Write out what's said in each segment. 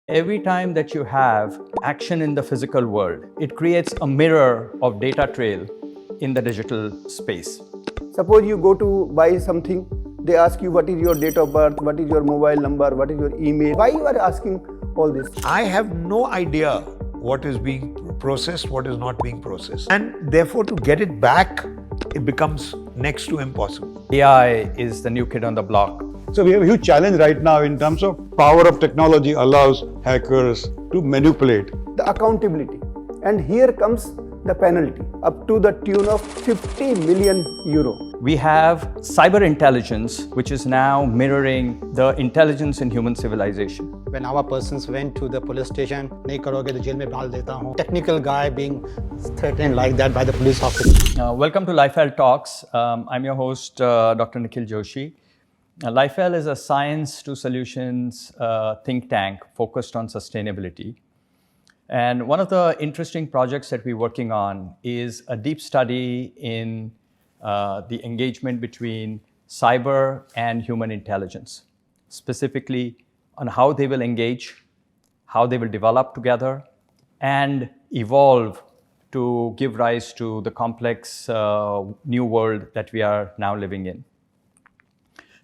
Every time that you have action in the physical world, it creates a mirror of data trail in the digital space. Suppose you go to buy something, they ask you what is your date of birth, what is your mobile number, what is your email. Why you are asking all this? I have no idea what is being processed, what is not being processed. And therefore, to get it back, it becomes next to impossible. AI is the new kid on the block. So we have a huge challenge right now in terms of power of technology allows hackers to manipulate. The accountability. And here comes the penalty, up to the tune of 50 million euro. We have cyber intelligence, which is now mirroring the intelligence in human civilization. When our persons went to the police station, nahi karoge to jail mein dal deta hu. Technical guy being threatened like that by the police officer. Welcome to Lifel Talks. I'm your host, Dr. Nikhil Joshi. Lifel is a science to solutions think tank focused on sustainability. And one of the interesting projects that we're working on is a deep study in the engagement between cyber and human intelligence, specifically on how they will engage, how they will develop together, and evolve to give rise to the complex new world that we are now living in.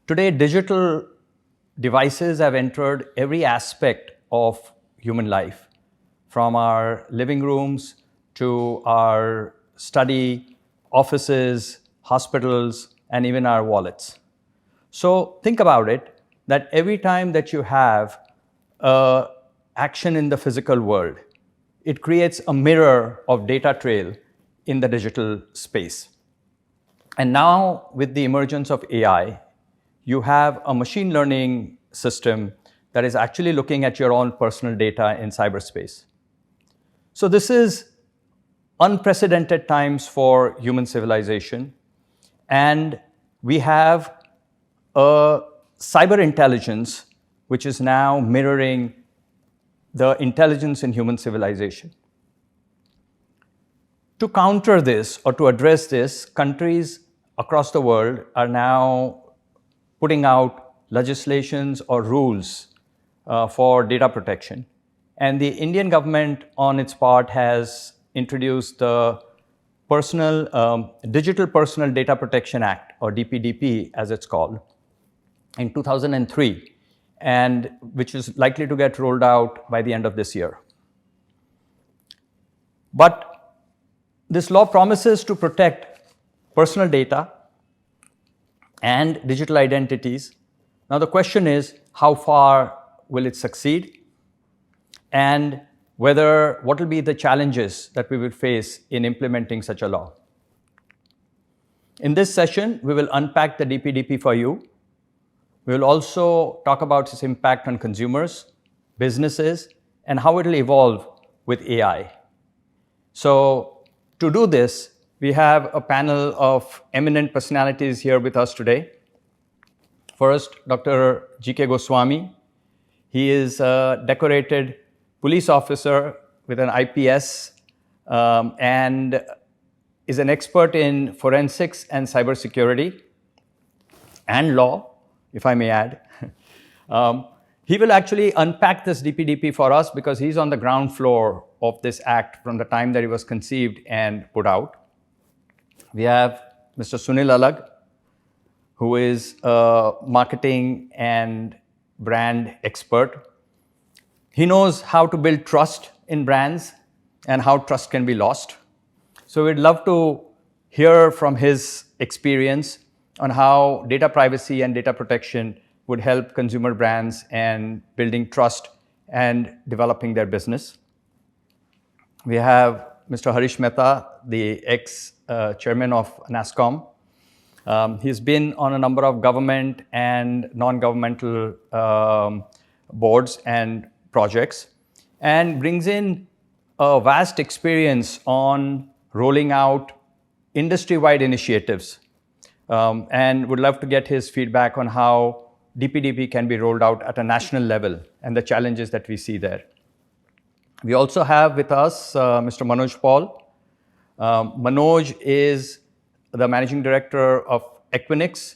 Today, digital devices have entered every aspect of human life, from our living rooms to our study, offices, hospitals, and even our wallets. So think about it, that every time that you have action in the physical world, it creates a mirror of data trail in the digital space. And now with the emergence of AI, you have a machine learning system that is actually looking at your own personal data in cyberspace. So this is unprecedented times for human civilization. And we have a cyber intelligence which is now mirroring the intelligence in human civilization. To counter this or to address this, countries across the world are now putting out legislations or rules for data protection. And the Indian government, on its part, has introduced the Digital Personal Data Protection Act, or DPDP as it's called, in 2003, and which is likely to get rolled out by the end of this year. But this law promises to protect personal data and digital identities. Now the question is, how far will it succeed? And what will be the challenges that we will face in implementing such a law? In this session, we will unpack the DPDP for you. We will also talk about its impact on consumers, businesses, and how it will evolve with AI. So to do this, we have a panel of eminent personalities here with us today. First, Dr. G.K. Goswami. He is a decorated police officer with an IPS and is an expert in forensics and cybersecurity and law, if I may add. He will actually unpack this DPDP for us because he's on the ground floor of this act from the time that it was conceived and put out. We have Mr. Sunil Alagh, who is a marketing and brand expert. He knows how to build trust in brands and how trust can be lost. So we'd love to hear from his experience on how data privacy and data protection would help consumer brands and building trust and developing their business. We have Mr. Harish Mehta, the ex-chairman of NASSCOM. He's been on a number of government and non-governmental boards and projects and brings in a vast experience on rolling out industry-wide initiatives and would love to get his feedback on how DPDP can be rolled out at a national level and the challenges that we see there. We also have with us Mr. Manoj Paul. Manoj is the managing director of Equinix,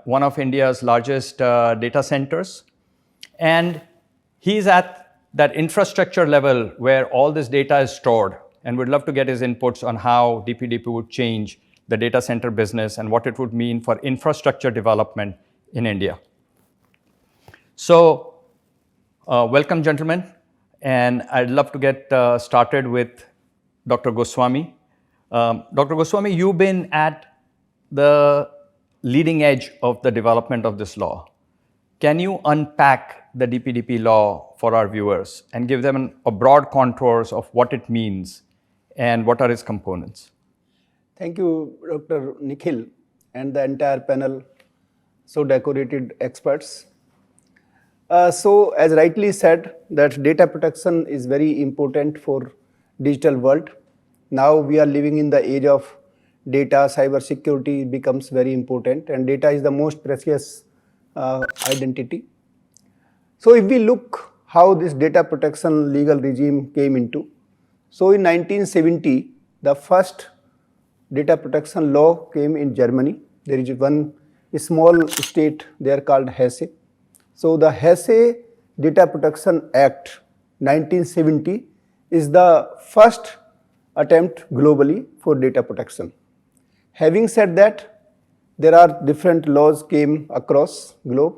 one of India's largest data centers. And he's at that infrastructure level where all this data is stored, and we'd love to get his inputs on how DPDP would change the data center business and what it would mean for infrastructure development in India. So, welcome, gentlemen, and I'd love to get started with Dr. Goswami. Dr. Goswami, you've been at the leading edge of the development of this law. Can you unpack the DPDP law for our viewers and give them a broad contours of what it means and what are its components? Thank you, Dr. Nikhil, and the entire panel, so decorated experts. So, as rightly said, that data protection is very important for digital world. Now we are living in the age of data. Cyber security becomes very important, and data is the most precious identity. So if we look how this data protection legal regime came into, so in 1970, the first data protection law came in Germany. There is one small state there called Hesse. So the Hesse Data Protection Act 1970 is the first attempt globally for data protection. Having said that, there are different laws came across globe,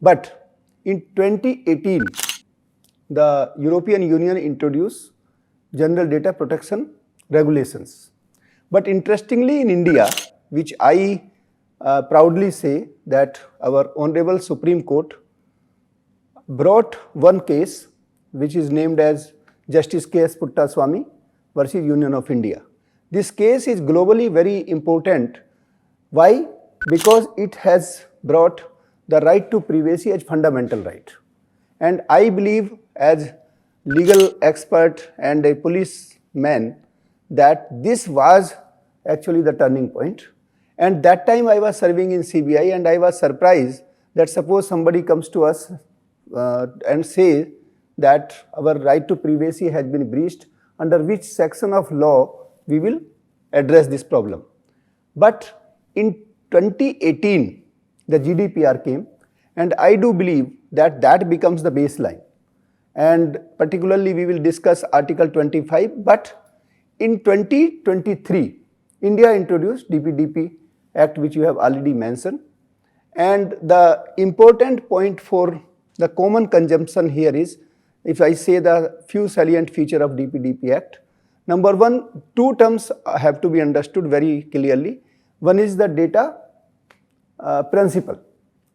but in 2018, the European Union introduced General Data Protection Regulations. But interestingly, in India, which I proudly say that our Honorable Supreme Court brought one case which is named as Justice K.S. Puttaswamy versus Union of India. This case is globally very important. Why? Because it has brought the right to privacy as fundamental right. And I believe as legal expert and a policeman that this was actually the turning point. And that time I was serving in CBI and I was surprised that suppose somebody comes to us and say that our right to privacy has been breached, under which section of law we will address this problem. But in 2018, the GDPR came, and I do believe that that becomes the baseline. And particularly we will discuss Article 25, but in 2023, India introduced DPDP Act, which you have already mentioned. And the important point for the common consumption here is, if I say the few salient feature of DPDP Act, number one, two terms have to be understood very clearly. One is the data principal,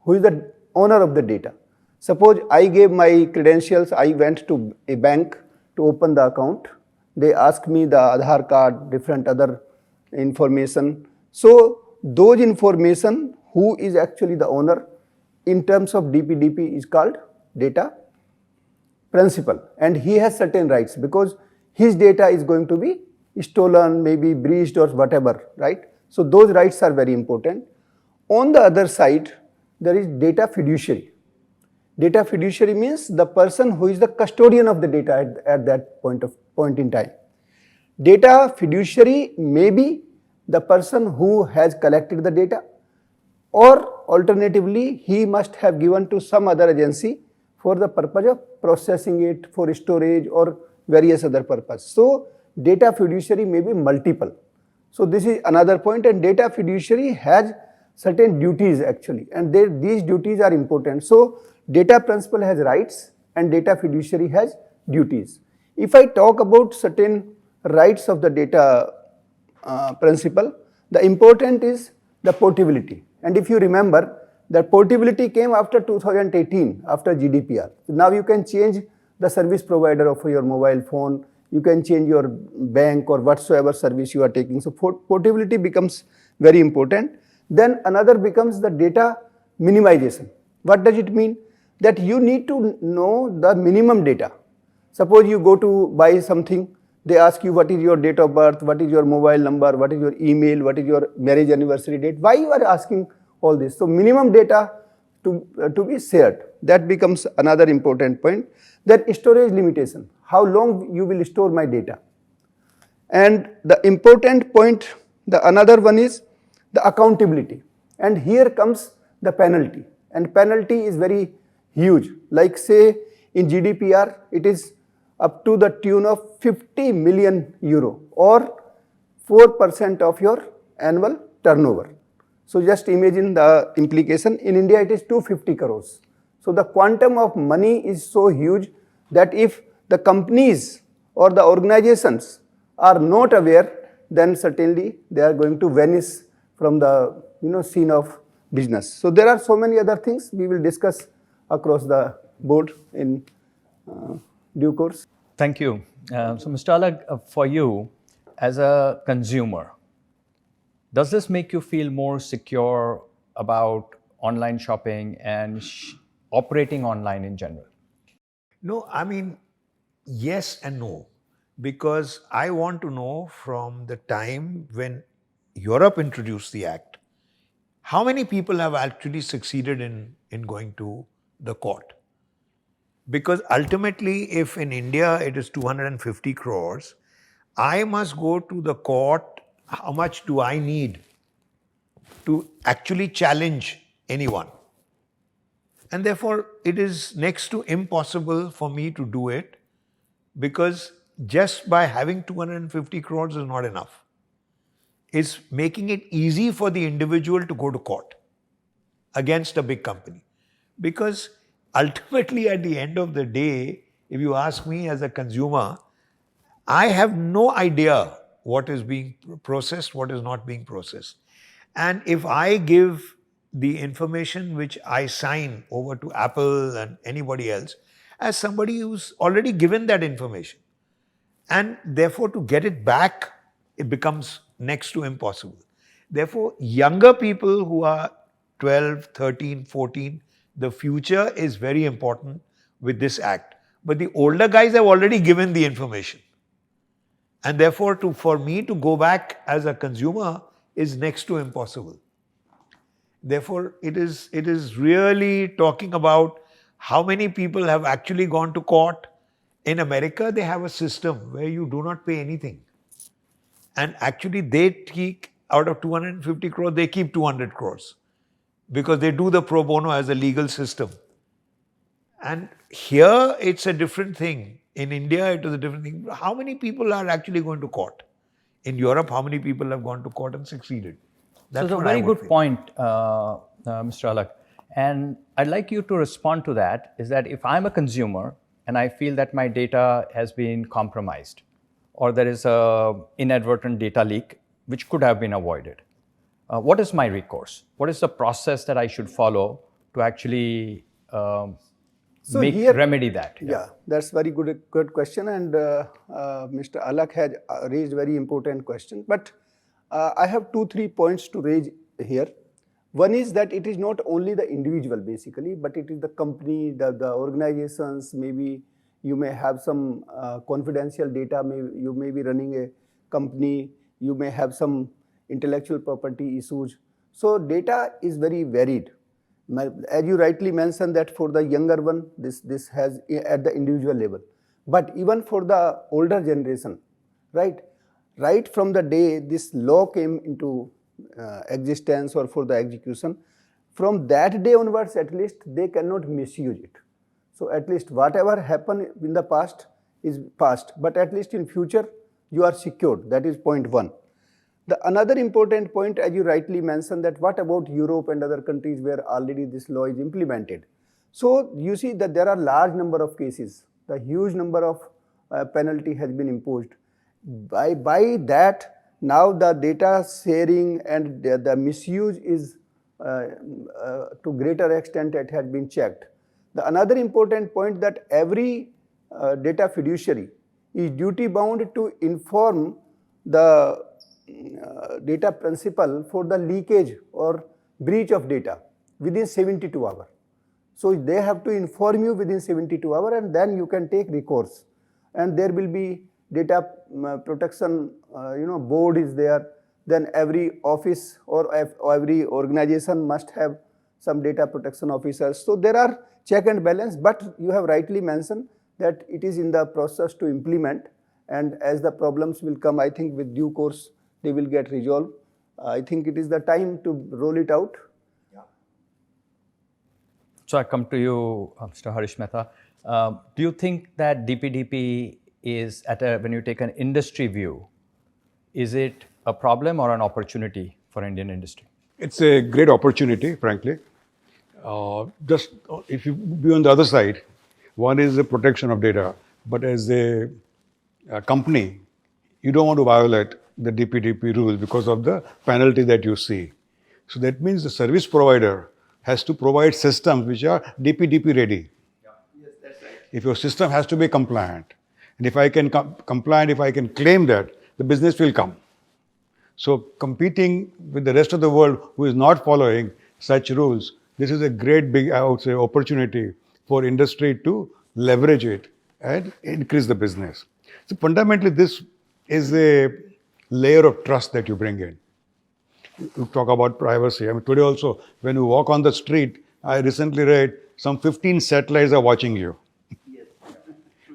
who is the owner of the data. Suppose I gave my credentials, I went to a bank to open the account. They asked me the Aadhaar card, different other information. So those information, who is actually the owner in terms of DPDP is called data principal, and he has certain rights because his data is going to be stolen, maybe breached or whatever, right? So those rights are very important. On the other side, there is data fiduciary. Data fiduciary means the person who is the custodian of the data at that point in time. Data fiduciary may be the person who has collected the data, or alternatively, he must have given to some other agency for the purpose of processing it, for storage or various other purpose. So data fiduciary may be multiple. So this is another point, and data fiduciary has certain duties actually, and these duties are important. So data principal has rights and data fiduciary has duties. If I talk about certain rights of the data principal, the important is the portability. And if you remember, that portability came after 2018, after GDPR. So now you can change the service provider of your mobile phone, you can change your bank or whatsoever service you are taking. So portability becomes very important. Then another becomes the data minimization. What does it mean? That you need to know the minimum data. Suppose you go to buy something, they ask you what is your date of birth, what is your mobile number, what is your email, what is your marriage anniversary date. Why you are asking all this? So minimum data to be shared. That becomes another important point. Then storage limitation. How long you will store my data? And the important point, the another one is the accountability. And here comes the penalty. And penalty is very huge. Like say, In GDPR, it is up to the tune of 50 million euro or 4% of your annual turnover. So just imagine the implication. In India, it is 250 crores. So the quantum of money is so huge that if the companies or the organizations are not aware, then certainly they are going to vanish from the scene of business. So there are so many other things we will discuss across the board in due course. Thank you. So, Mr. Alagh, for you, as a consumer, does this make you feel more secure about online shopping and operating online in general? No, I mean, yes and no. Because I want to know from the time when Europe introduced the act, how many people have actually succeeded in going to the court? Because ultimately, if in India it is 250 crores, I must go to the court. How much do I need to actually challenge anyone? And therefore, it is next to impossible for me to do it, because just by having 250 crores is not enough. It's making it easy for the individual to go to court against a big company. Because ultimately, at the end of the day, if you ask me as a consumer, I have no idea what is being processed, what is not being processed. And if I give the information which I sign over to Apple and anybody else as somebody who's already given that information, and therefore to get it back, it becomes next to impossible. Therefore, younger people who are 12, 13, 14, the future is very important with this act. But the older guys have already given the information. And therefore, for me to go back as a consumer is next to impossible. Therefore, it is really talking about how many people have actually gone to court. In America, they have a system where you do not pay anything. And actually, they take out of 250 crores, they keep 200 crores because they do the pro bono as a legal system. And here, it's a different thing. In India, it is a different thing. How many people are actually going to court? In Europe, how many people have gone to court and succeeded? So it's a very good point, Mr. Alagh. And I'd like you to respond to that, is that if I'm a consumer and I feel that my data has been compromised or there is an inadvertent data leak which could have been avoided, what is my recourse? What is the process that I should follow to actually remedy that? Yeah, that's very good question. And Mr. Alagh has raised very important question. But I have 2-3 points to raise here. One is that it is not only the individual basically, but it is the company, the organizations. Maybe you may have some confidential data, you may be running a company, you may have some intellectual property issues. So data is very varied. As you rightly mentioned that for the younger one, this has at the individual level. But even for the older generation, right from the day this law came into existence or for the execution, from that day onwards at least they cannot misuse it. So at least whatever happened in the past is past, but at least in future you are secured. That is point one. The another important point, as you rightly mentioned, that what about Europe and other countries where already this law is implemented? So you see that there are large number of cases, the huge number of penalty has been imposed. By that, now the data sharing and the misuse is to greater extent it has been checked. The another important point that every data fiduciary is duty bound to inform the data principal for the leakage or breach of data within 72 hours. So they have to inform you within 72 hours and then you can take recourse. And there will be data protection board is there. Then every office or every organization must have some data protection officers. So there are check and balance, but you have rightly mentioned that it is in the process to implement, and as the problems will come, I think with due course they will get resolved. I think it is the time to roll it out. So I come to you, Mr. Harish Mehta. Do you think that DPDP is when you take an industry view, is it a problem or an opportunity for Indian industry? It's a great opportunity, frankly. Just if you be on the other side, one is the protection of data, but as a company, you don't want to violate the DPDP rules because of the penalty that you see. So that means the service provider has to provide systems which are DPDP ready. If your system has to be compliant, and if I can compliant, if I can claim that, the business will come. So competing with the rest of the world who is not following such rules, this is a great big, I would say, opportunity for industry to leverage it and increase the business. So fundamentally, this is a layer of trust that you bring in. You talk about privacy. I mean, today also, when you walk on the street, I recently read some 15 satellites are watching you.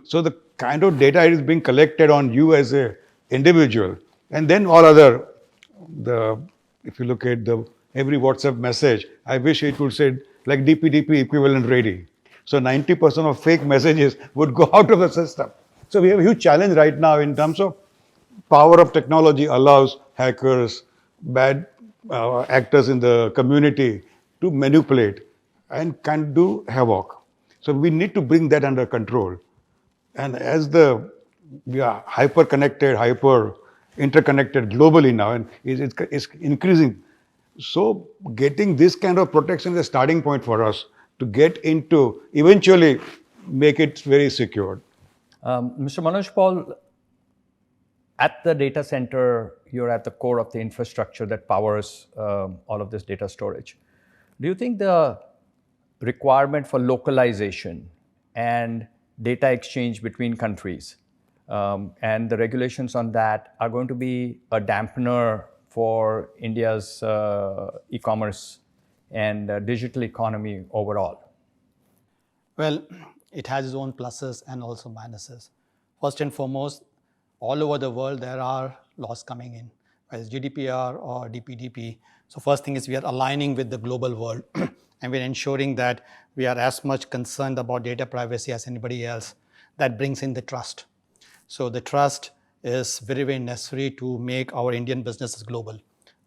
So the kind of data is being collected on you as a individual, and then all other, if you look at every WhatsApp message, I wish it would say like DPDP equivalent ready. So 90% of fake messages would go out of the system. So we have a huge challenge right now in terms of power of technology allows hackers, bad actors in the community to manipulate and can do havoc. So we need to bring that under control. And as we are hyper connected, hyper interconnected globally now, and it's increasing. So getting this kind of protection is a starting point for us to get into, eventually make it very secure. Mr. Manoj Paul, at the data center, you're at the core of the infrastructure that powers all of this data storage. Do you think the requirement for localization and data exchange between countries and the regulations on that are going to be a dampener for India's e-commerce and digital economy overall? Well, it has its own pluses and also minuses. First and foremost, all over the world, there are laws coming in, whether it's GDPR or DPDP. So first thing is we are aligning with the global world and we're ensuring that we are as much concerned about data privacy as anybody else. That brings in the trust. So the trust is very, very necessary to make our Indian businesses global.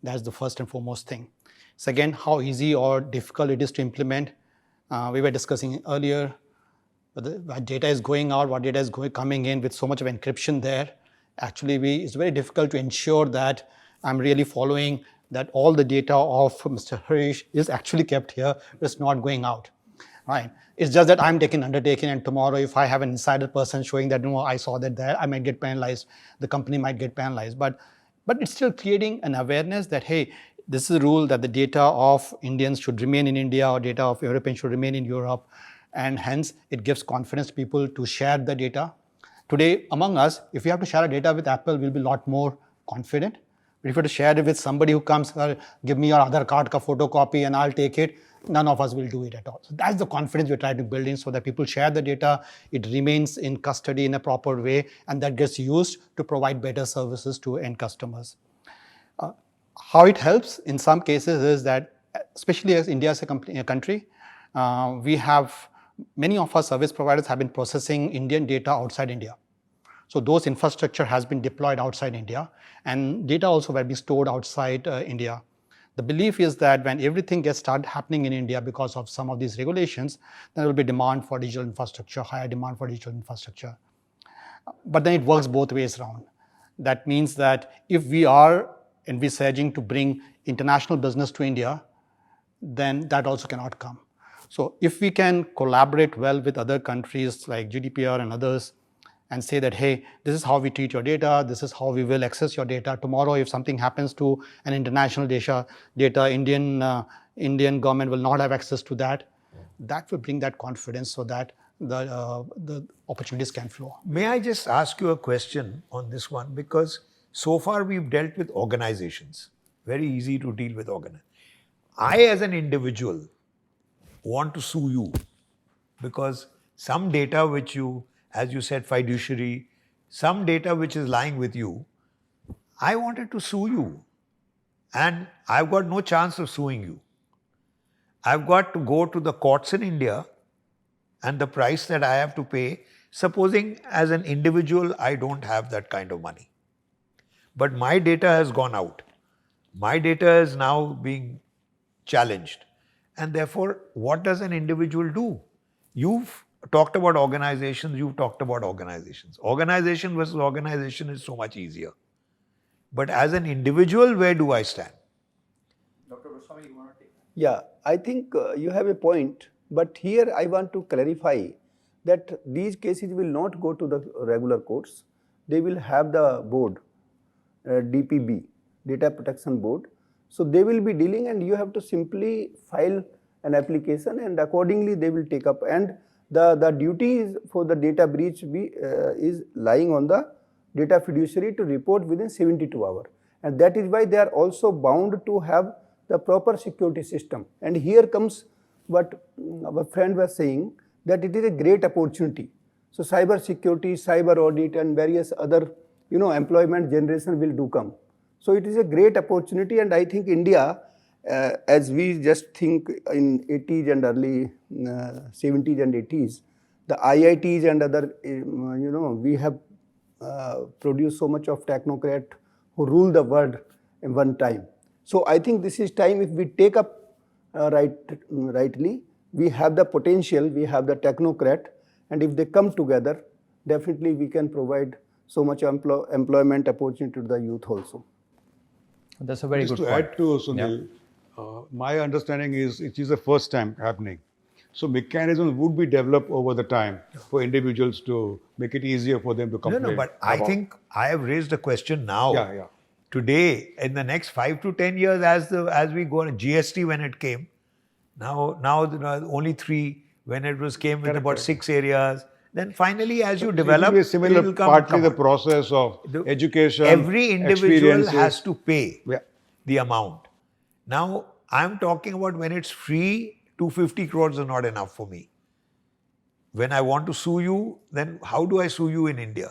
That's the first and foremost thing. Second, how easy or difficult it is to implement. We were discussing earlier, what data is going out, what data is coming in with so much of encryption there. Actually, it's very difficult to ensure that I'm really following that all the data of Mr. Harish is actually kept here, it's not going out. Right? It's just that I'm taking undertaking, and tomorrow if I have an insider person showing that, no, I saw that there, I might get penalized, the company might get penalized. But it's still creating an awareness that, hey, this is a rule that the data of Indians should remain in India or data of Europeans should remain in Europe. And hence, it gives confidence to people to share the data. Today, among us, if we have to share our data with Apple, we'll be a lot more confident. But if you have to share it with somebody who comes, give me your Aadhaar card ka photocopy and I'll take it, none of us will do it at all. So that's the confidence we're trying to build in so that people share the data, it remains in custody in a proper way, and that gets used to provide better services to end customers. How it helps in some cases is that, especially as India is a country, we have many of our service providers have been processing Indian data outside India. So those infrastructure has been deployed outside India, and data also will be stored outside India. The belief is that when everything gets started happening in India because of some of these regulations, then there will be demand for digital infrastructure, higher demand for digital infrastructure. But then it works both ways around. That means that if we are envisaging to bring international business to India, then that also cannot come. So if we can collaborate well with other countries like GDPR and others and say that, hey, this is how we treat your data, this is how we will access your data. Tomorrow, if something happens to an international data, Indian government will not have access to that. That will bring that confidence so that the opportunities can flow. May I just ask you a question on this one? Because so far we've dealt with organizations. Very easy to deal with organizations. I, as an individual, want to sue you because some data which you, as you said, fiduciary, some data which is lying with you, I wanted to sue you and I've got no chance of suing you. I've got to go to the courts in India and the price that I have to pay, supposing as an individual I don't have that kind of money. But my data has gone out. My data is now being challenged. And therefore, what does an individual do? You've talked about organizations, you've talked about organizations. Organization versus organization is so much easier. But as an individual, where do I stand? Dr. Goswami, you want to take that? Yeah, I think you have a point, but here I want to clarify that these cases will not go to the regular courts. They will have the board, DPB, Data Protection Board. So they will be dealing, and you have to simply file an application, and accordingly they will take up. And the duty is for the data breach is lying on the data fiduciary to report within 72 hours. And that is why they are also bound to have the proper security system. And here comes what our friend was saying, that it is a great opportunity. So cyber security, cyber audit, and various other employment generation will do come. So it is a great opportunity, and I think India, as we just think in 80s and early 70s and 80s, the IITs and other, we have produced so much of technocrat who rule the world in one time. So I think this is time, if we take up rightly, we have the potential, we have the technocrat, and if they come together, definitely we can provide so much employment opportunity to the youth also. That's a very Just good to point. add to Sunil, my understanding is it is the first time happening. So mechanisms would be developed over the time for individuals to make it easier for them to complain. No, but I think I have raised a question now. Yeah. Today, in the next 5 to 10 years, as we go on GST when it came, now only 3 when it came with about 6 areas. Then finally, as you It develop, will be a similar, it will come partly the out. process of education. Every individual experiences. has to pay Yeah. the amount. Now, I'm talking about when it's free, 250 crores is not enough for me. When I want to sue you, then how do I sue you in India?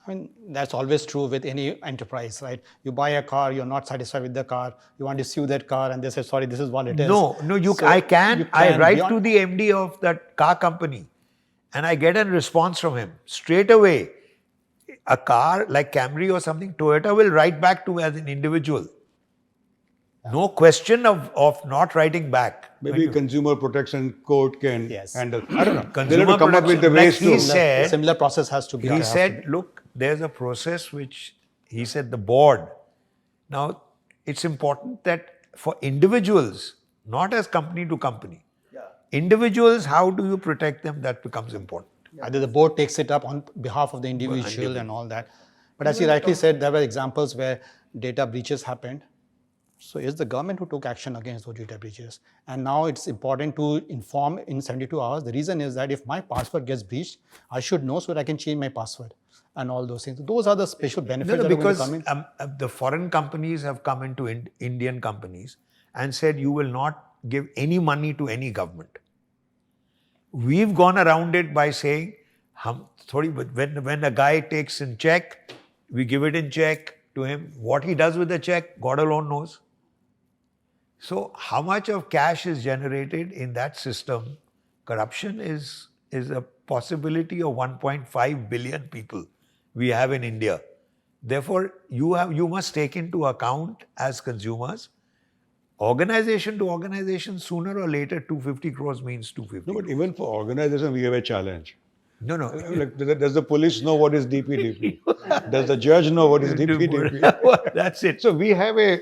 I mean, that's always true with any enterprise, right? You buy a car, you're not satisfied with the car, you want to sue that car, and they say, sorry, this is what it is. No, So I you can. I write beyond- to the MD of that car company and I get a response from him. Straight away, a car like Camry or something, Toyota will write back to me as an individual. No question of not writing back. Maybe Consumer Protection Court can Yes. handle. I don't know. They'll Consumer have to come up with the protection, ways like he to. said, similar process has to be he said, look, there's a process which he said the board. Now, it's important that for individuals, not as company to company, individuals, how do you protect them? That becomes important. Either the board takes it up on behalf of the individual and all that. But as you rightly said, there were examples where data breaches happened. So it's the government who took action against those data breaches. And now it's important to inform in 72 hours. The reason is that if my password gets breached, I should know so that I can change my password and all those things. Those are the special benefits that are going to come in. Because the foreign companies have come into Indian companies and said you will not give any money to any government. We've gone around it by saying, when a guy takes in check, we give it in check to him. What he does with the check, God alone knows. So how much of cash is generated in that system? Corruption is a possibility of 1.5 billion people we have in India. Therefore, you must take into account as consumers, organization to organization, sooner or later 250 crores means 250 No, but even for organization, we have a challenge. No. Like, does the police know what is DPDP? Does the judge know what is DPDP? That's it. So we have a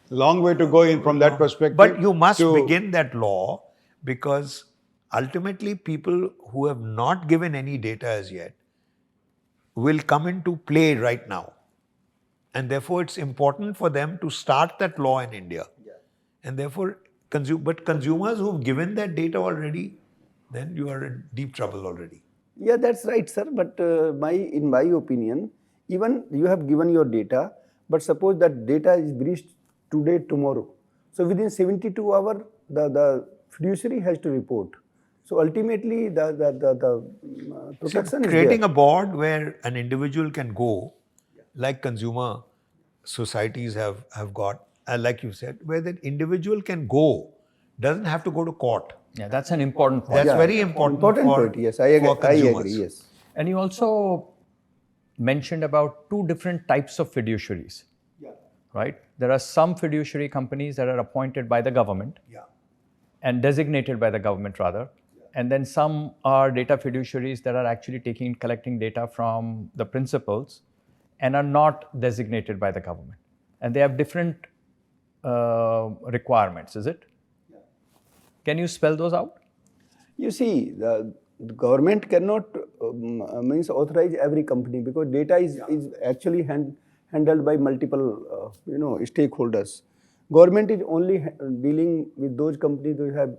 long way to go in from that perspective. But you must to- begin that law because ultimately people who have not given any data as yet will come into play right now. And therefore it's important for them to start that law in India. And therefore, consumers who've given that data already, then you are in deep trouble already. Yeah, that's right, sir. But in my opinion, even you have given your data, but suppose that data is breached today, tomorrow. So within 72 hours, the fiduciary has to report. So ultimately, the protection is Creating there. a board where an individual can go, like consumer societies have got, like you said, where that individual can go, doesn't have to go to court. Yeah, that's an important point. That's Yeah, very important for, point. Yes, I for agree. I consumers. agree. Yes. And you also mentioned about two different types of fiduciaries. Yeah. Right? There are some fiduciary companies that are appointed by the government Yeah. and designated by the government rather. And then some are data fiduciaries that are actually collecting data from the principals and are not designated by the government. And they have different requirements, is it? Yeah. Can you spell those out? You see, the government cannot means authorize every company because data is actually handled by multiple stakeholders. Government is only dealing with those companies who have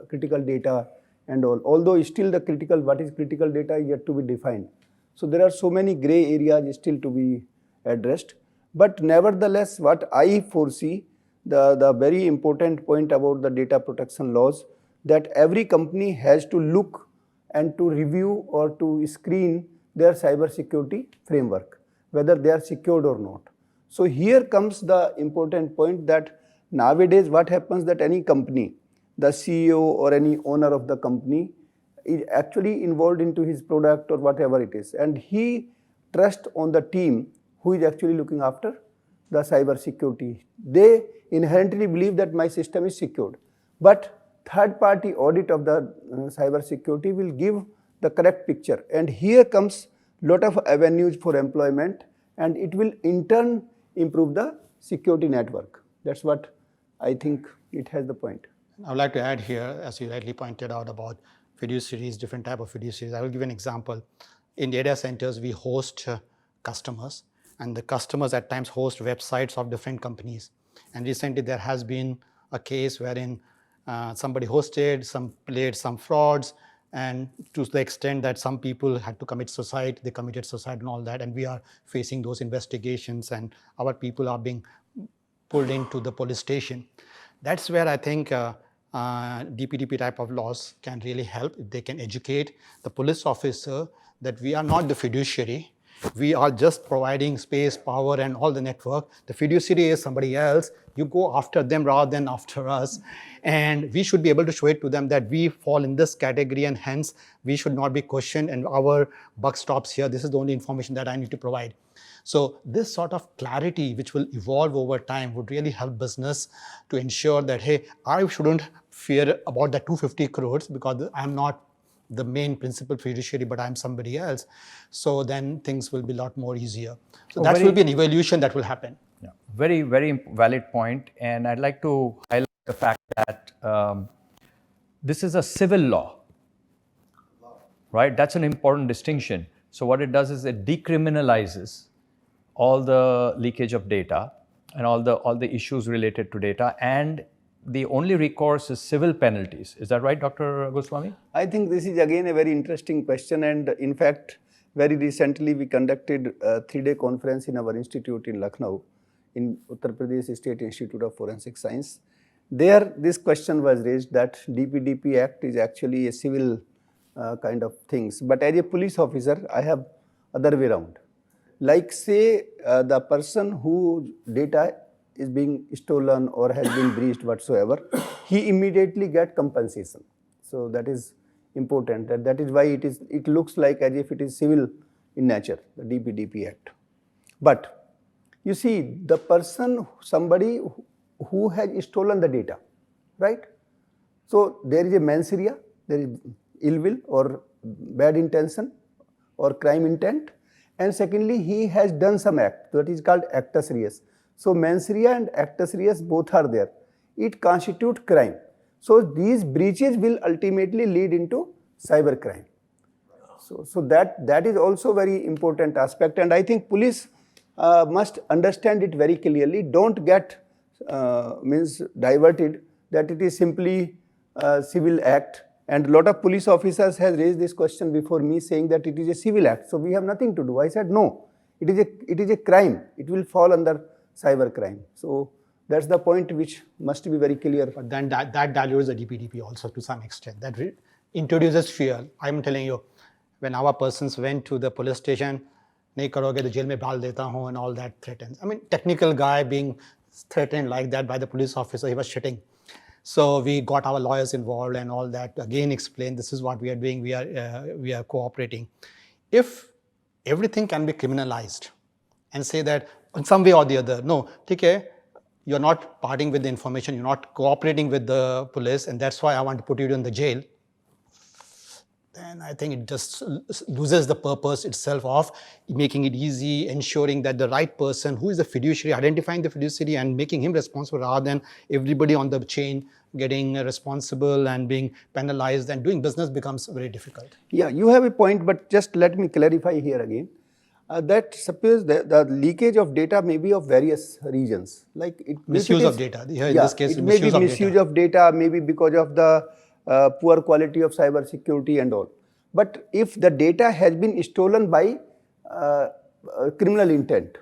critical data and all. Although still what is critical data is yet to be defined. So there are so many gray areas still to be addressed. But nevertheless, what I foresee, the very important point about the data protection laws, that every company has to look and to review or to screen their cyber security framework, whether they are secured or not. So here comes the important point that nowadays what happens that any company, the CEO or any owner of the company is actually involved into his product or whatever it is, and he trusts on the team who is actually looking after the cyber security. They inherently believe that my system is secured, but third party audit of the cyber security will give the correct picture, and here comes lot of avenues for employment, and it will in turn improve the security network. That's what I think it has the point. I would like to add here, as you rightly pointed out about fiduciaries, different type of fiduciaries. I will give an example. In data centers, we host customers, and the customers at times host websites of different companies. And recently there has been a case wherein somebody hosted, played some frauds, and to the extent that some people had to commit suicide, they committed suicide and all that, and we are facing those investigations and our people are being pulled into the police station. That's where I think DPDP type of laws can really help. If they can educate the police officer that we are not the fiduciary, we are just providing space, power, and all the network. The fiduciary is somebody else. You go after them rather than after us. And we should be able to show it to them that we fall in this category and hence we should not be questioned and our buck stops here. This is the only information that I need to provide. So this sort of clarity which will evolve over time would really help business to ensure that, hey, I shouldn't fear about that 250 crores because I'm not the main principal fiduciary, but I'm somebody else. So then things will be a lot more easier. So that will be an evolution that will happen. Yeah, very, very valid point. And I'd like to highlight the fact that this is a civil law, right? That's an important distinction. So what it does is it decriminalizes all the leakage of data and all the issues related to data, and the only recourse is civil penalties. Is that right, Dr. Goswami? I think this is again a very interesting question, and in fact, very recently we conducted a 3-day conference in our institute in Lucknow, in Uttar Pradesh State Institute of Forensic Science. There, this question was raised that DPDP Act is actually a civil kind of things, but as a police officer, I have other way around. Like say the person whose data is being stolen or has been breached whatsoever, he immediately get compensation. So that is important. That is why it looks like as if it is civil in nature, the DPDP Act. But you see, the person, somebody who has stolen the data, right? So there is a mens rea, there is ill will or bad intention or crime intent, and secondly, he has done some act that is called actus reus. So mens rea and actus reus both are there. It constitutes crime. So these breaches will ultimately lead into cyber crime. So that is also very important aspect, and I think police must understand it very clearly. Don't get diverted that it is simply a civil act. And a lot of police officers have raised this question before me, saying that it is a civil act, so we have nothing to do. I said no, it is a crime. It will fall under cyber crime. So that's the point which must be very clear. But then that dilutes the DPDP also to some extent. That introduces fear. I'm telling you, when our persons went to the police station, nahi karoge to jail mein dal deta hu, and all that threatens. I mean, technical guy being threatened like that by the police officer, he was shitting. So we got our lawyers involved and all that. Again, explain this is what we are doing. We are cooperating. If everything can be criminalized and say that in some way or the other, no, okay, you're not parting with the information, you're not cooperating with the police, and that's why I want to put you in the jail, then I think it just loses the purpose itself of making it easy, ensuring that the right person who is the fiduciary, identifying the fiduciary and making him responsible rather than everybody on the chain getting responsible and being penalized, and doing business becomes very difficult. Yeah, you have a point, but just let me clarify here again. That suppose the leakage of data may be of various regions, like it Misuse of data. Here in this case, it may be misuse of misuse data. of data, maybe because of the poor quality of cyber security and all. But if the data has been stolen by criminal intent,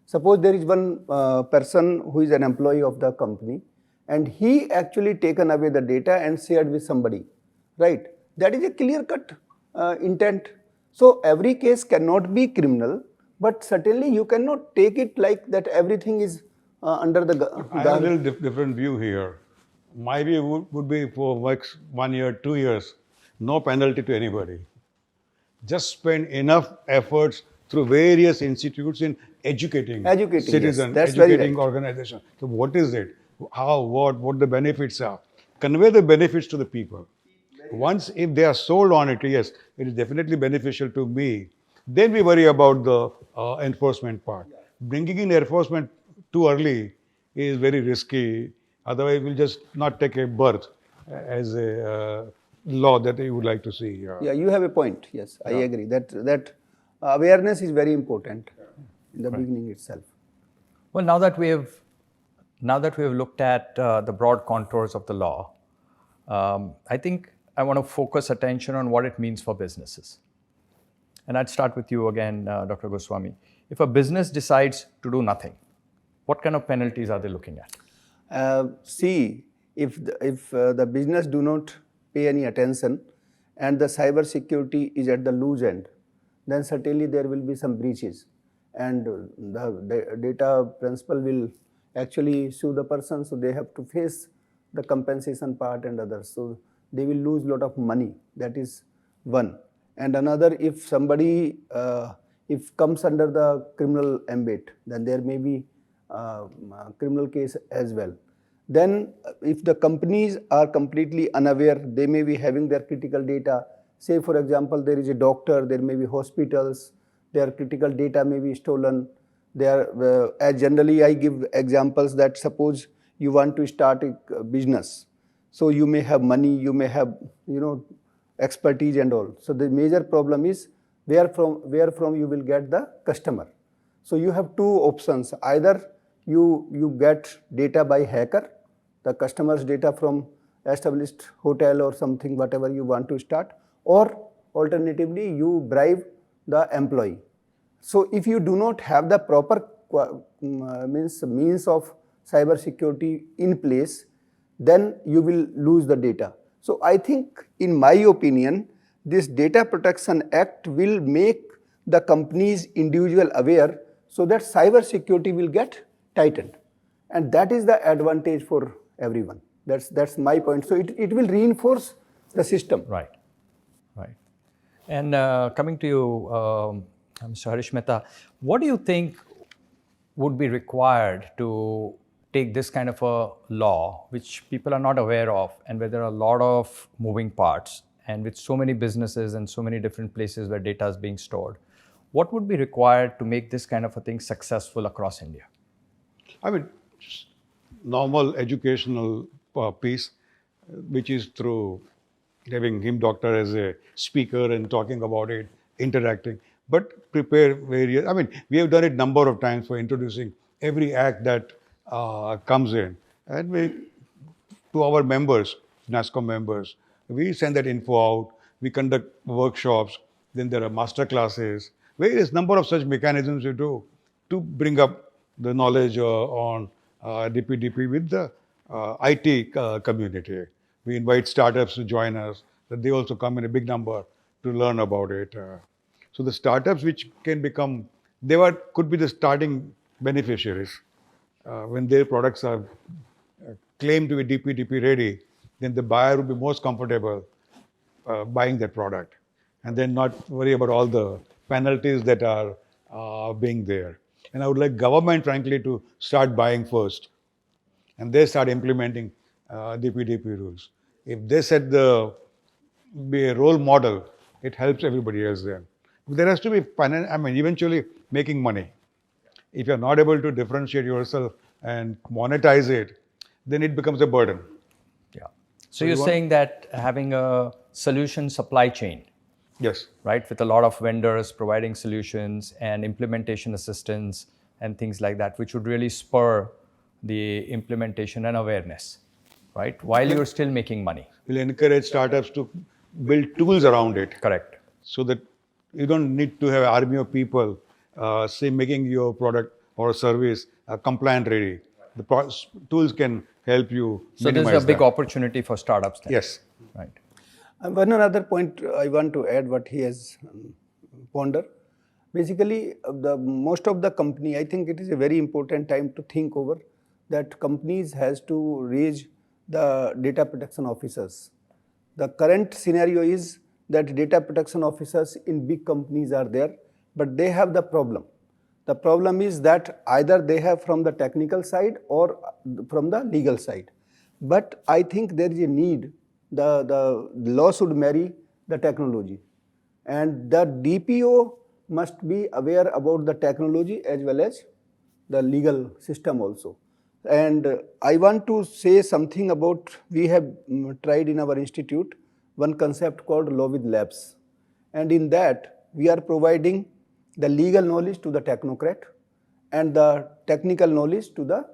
suppose there is one person who is an employee of the company, and he actually taken away the data and shared with somebody, right? That is a clear-cut intent. So every case cannot be criminal, but certainly you cannot take it like that everything is under the I have a little different view here. My view would be for next 1 year, 2 years, no penalty to anybody. Just spend enough efforts through various institutes in educating Educating, yes, citizens, that's very educating right. organizations. So what is it? How, what the benefits are? Convey the benefits to the people. Once if they are sold on it, yes, it is definitely beneficial to me. Then we worry about the enforcement part. Bringing in enforcement too early is very risky. Otherwise, we'll just not take a birth as a law that you would like to see. Yeah, you have a point. Yes, I agree. That awareness is very important in the beginning itself. Well, now that we have looked at the broad contours of the law, I think I want to focus attention on what it means for businesses. And I'd start with you again, Dr. Goswami. If a business decides to do nothing, what kind of penalties are they looking at? See, if the business do not pay any attention and the cyber security is at the loose end, then certainly there will be some breaches, and the data principal will actually sue the person, so they have to face the compensation part and others. So they will lose a lot of money. That is one. And another, if somebody if comes under the criminal ambit, then there may be criminal case as well. Then if the companies are completely unaware, they may be having their critical data. Say for example, there is a doctor, there may be hospitals, their critical data may be stolen. As generally I give examples that suppose you want to start a business. So you may have money, you may have expertise and all. So the major problem is where from you will get the customer. So you have two options. Either you get data by hacker, the customer's data from established hotel or something, whatever you want to start, or alternatively you bribe the employee. So if you do not have the proper means of cyber security in place, then you will lose the data. So I think, in my opinion, this Data Protection Act will make the companies individual aware, so that cyber security will get tightened, and that is the advantage for everyone. That's my point. So it will reinforce the system. Right. And coming to you, Mr. Harish Mehta, what do you think would be required to take this kind of a law, which people are not aware of, and where there are a lot of moving parts, and with so many businesses and so many different places where data is being stored, what would be required to make this kind of a thing successful across India? I mean, normal educational piece, which is through having him doctor as a speaker and talking about it, interacting, but prepare various, I mean, we have done it number of times for introducing every act that comes in, and to our members, NASCOM members, we send that info out, we conduct workshops, then there are master classes, various number of such mechanisms we do to bring up the knowledge on DPDP with the IT community. We invite startups to join us, that they also come in a big number to learn about it. So the startups which can become, could be the starting beneficiaries when their products are claim to be DPDP ready, then the buyer would be most comfortable buying that product, and then not worry about all the penalties that are being there. And I would like government, frankly, to start buying first, and they start implementing DPDP rules. If they set the be a role model, it helps everybody else then. There has to be, eventually making money. If you're not able to differentiate yourself and monetize it, then it becomes a burden. Yeah. So you're saying that having a solution supply chain, Yes. right, with a lot of vendors providing solutions and implementation assistance and things like that, which would really spur the implementation and awareness, right, while you're still making money. We'll encourage startups to build tools around it. Correct. So that you don't need to have an army of people, say, making your product or service compliant ready. The tools can help you. So there's a big that. opportunity for startups then. Yes. Right. One another point I want to add what he has pondered. Basically, most of the company, I think it is a very important time to think over that companies has to raise the data protection officers. The current scenario is that data protection officers in big companies are there, but they have the problem. The problem is that either they have from the technical side or from the legal side. But I think there is a need, the law should marry the technology. And the DPO must be aware about the technology as well as the legal system also. And I want to say something about, we have tried in our institute one concept called Law with Labs. And in that, we are providing the legal knowledge to the technocrat and the technical knowledge to the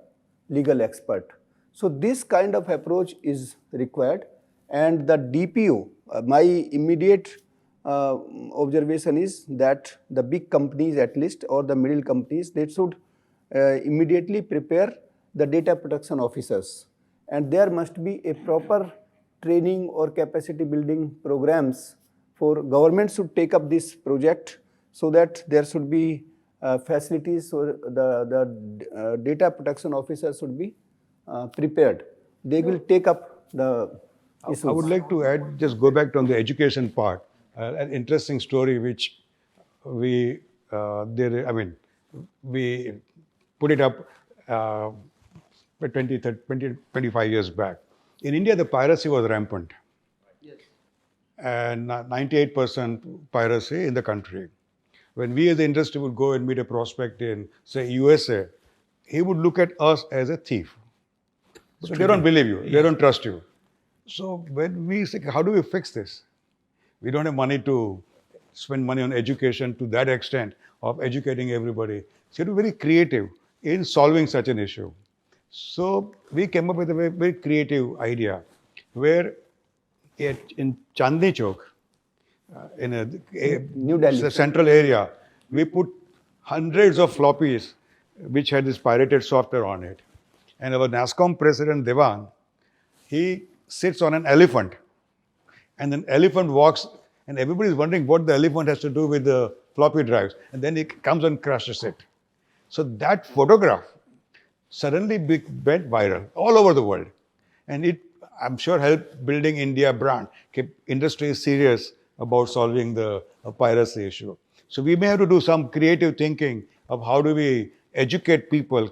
legal expert. So this kind of approach is required, and the DPO, my immediate observation is that the big companies at least, or the middle companies, they should immediately prepare the data protection officers, and there must be a proper training or capacity building programs for government should take up this project, so that there should be facilities, so the data protection officers should be prepared. They will take up the issues. I would like to add, just go back on the education part. An interesting story which we put it up 25 years back. In India, the piracy was rampant. Yes. And 98% piracy in the country. When we as the industry would go and meet a prospect in, say, USA, he would look at us as a thief. So they don't believe you, they don't trust you. So when we say, how do we fix this? We don't have money to spend money on education to that extent of educating everybody. So you have to be very creative in solving such an issue. So we came up with a very, very creative idea where in Chandni Chowk, in a New Delhi central area, we put hundreds of floppies which had this pirated software on it. And our NASCOM president Devan, he sits on an elephant, and an elephant walks, and everybody is wondering what the elephant has to do with the floppy drives, and then he comes and crushes it. So that photograph suddenly went viral all over the world, and it, I'm sure, helped building India brand. Industry is serious about solving the piracy issue. So we may have to do some creative thinking of how do we educate people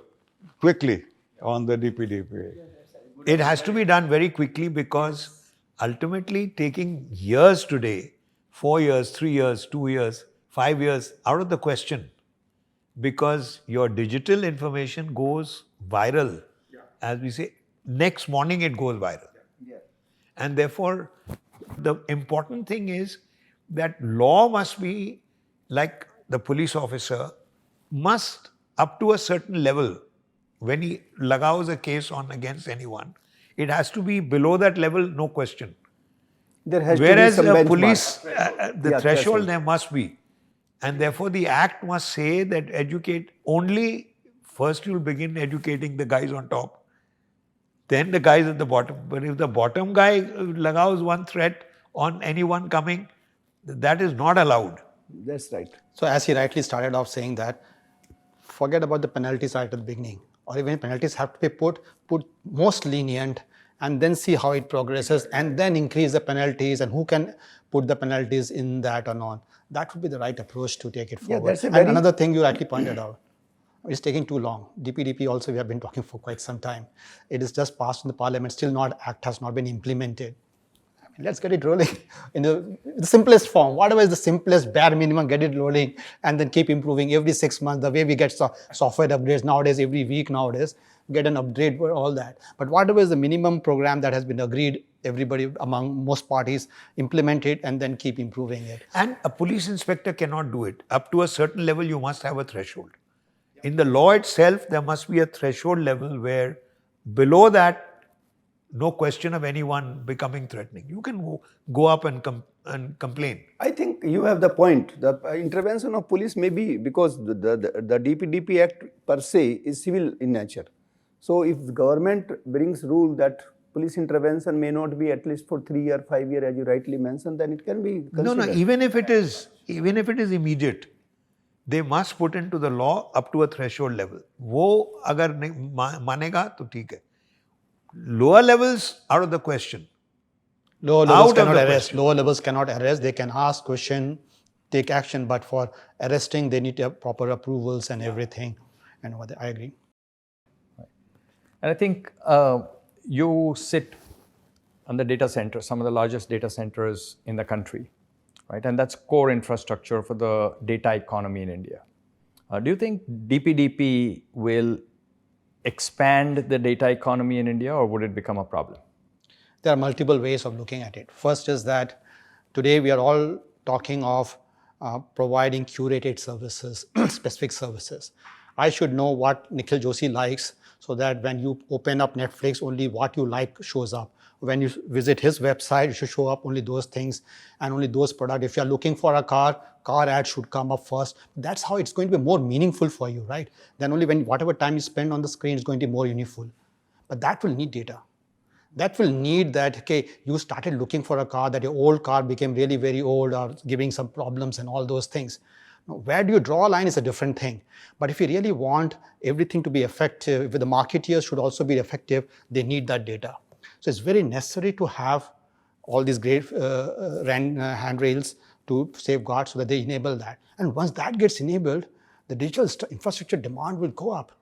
quickly on the DPDP. It has to be done very quickly, because ultimately taking years today, 4 years, 3 years, 2 years, 5 years, out of the question, because your digital information goes viral. As we say, next morning it goes viral. And therefore, the important thing is that law must be like the police officer must, up to a certain level, when he lagaus a case on against anyone, it has to be below that level, no question. There has Whereas to be some a police, benchmark. the Yeah, threshold there must be. And therefore the act must say that educate only, first you'll begin educating the guys on top, then the guys at the bottom. But if the bottom guy lagaus one threat on anyone coming, that is not allowed. That's right. So as he rightly started off saying that, forget about the penalty side at the beginning. or even penalties have to be put most lenient, and then see how it progresses, and then increase the penalties, and who can put the penalties in that or not. That would be the right approach to take it Yeah, forward. that's a And very- another thing you rightly pointed out, it's taking too long. DPDP also, we have been talking for quite some time. It is just passed in the parliament, still not, act has not been implemented. Let's get it rolling in the simplest form. Whatever is the simplest bare minimum, get it rolling, and then keep improving every 6 months. The way we get software upgrades nowadays, every week nowadays, get an upgrade for all that. But whatever is the minimum program that has been agreed, everybody among most parties implement it and then keep improving it. And a police inspector cannot do it. Up to a certain level, you must have a threshold. In the law itself, there must be a threshold level where below that, no question of anyone becoming threatening. You can go up and complain. I think you have the point. The intervention of police may be because the DPDP Act per se is civil in nature. So if the government brings rule that police intervention may not be at least for 3 or 5 years, as you rightly mentioned, then it can be considered. No, even if it is immediate, they must put into the law up to a threshold level. वो अगर मानेगा तो ठीक है. Lower levels out of the question. Lower Out levels of cannot the arrest. question. Lower levels cannot arrest. They can ask, question, take action, but for arresting, they need to have proper approvals and everything. And I agree. And I think you sit on the data center, some of the largest data centers in the country, right? And that's core infrastructure for the data economy in India. Do you think DPDP will expand the data economy in India, or would it become a problem? There are multiple ways of looking at it. First is that today we are all talking of providing curated services, specific services. I should know what Nikhil Joshi likes, so that when you open up Netflix, only what you like shows up. When you visit his website, it should show up only those things and only those products. If you are looking for a car ad should come up first. That's how it's going to be more meaningful for you, right? Then only when whatever time you spend on the screen is going to be more meaningful. But that will need data. That will need that, okay, you started looking for a car, that your old car became really very old or giving some problems and all those things. Now, where do you draw a line is a different thing. But if you really want everything to be effective, if the marketeers should also be effective, they need that data. So it's very necessary to have all these great handrails to safeguard so that they enable that. And once that gets enabled, the digital infrastructure demand will go up.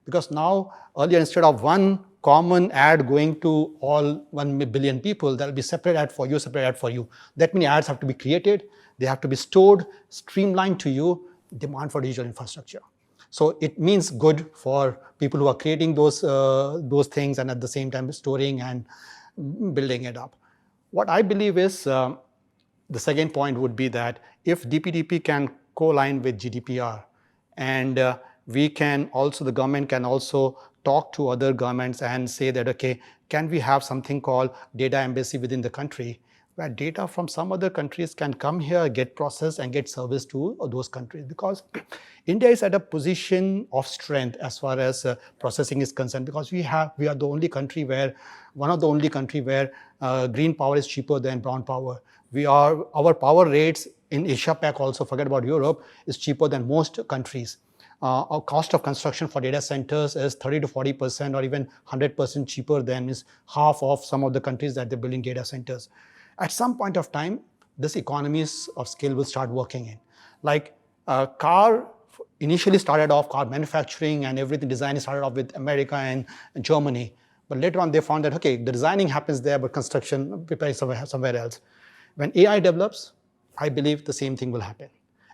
Because now, earlier, instead of one common ad going to all 1 billion people, there will be separate ad for you, separate ad for you. That many ads have to be created, they have to be stored, streamlined to you, demand for digital infrastructure. So it means good for people who are creating those things and at the same time storing and building it up. What I believe is, the second point would be that if DPDP can co-align with GDPR, and we can also, the government can also talk to other governments and say that, okay, can we have something called data embassy within the country, where data from some other countries can come here, get processed and get service to those countries. Because India is at a position of strength as far as processing is concerned, because we are the only country where, one of the only country where green power is cheaper than brown power. Our power rates in Asia Pac also, forget about Europe, is cheaper than most countries. Our cost of construction for data centers is 30 to 40% or even 100% cheaper than is half of some of the countries that they're building data centers. At some point of time, this economies of scale will start working in. Like car initially started off, car manufacturing and everything design started off with America and Germany. But later on they found that, okay, the designing happens there, but construction prepares somewhere else. When AI develops, I believe the same thing will happen.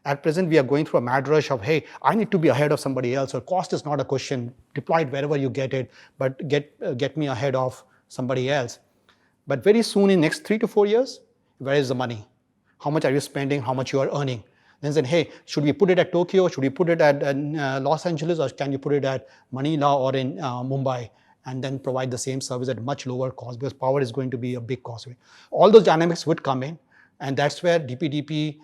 At present, we are going through a mad rush of, hey, I need to be ahead of somebody else, or cost is not a question, deploy it wherever you get it, but get me ahead of somebody else. But very soon, in next 3 to 4 years, where is the money? How much are you spending? How much you are earning? Then say, hey, should we put it at Tokyo? Should we put it at Los Angeles? Or can you put it at Manila or in Mumbai? And then provide the same service at much lower cost, because power is going to be a big cost. All those dynamics would come in. And that's where DPDP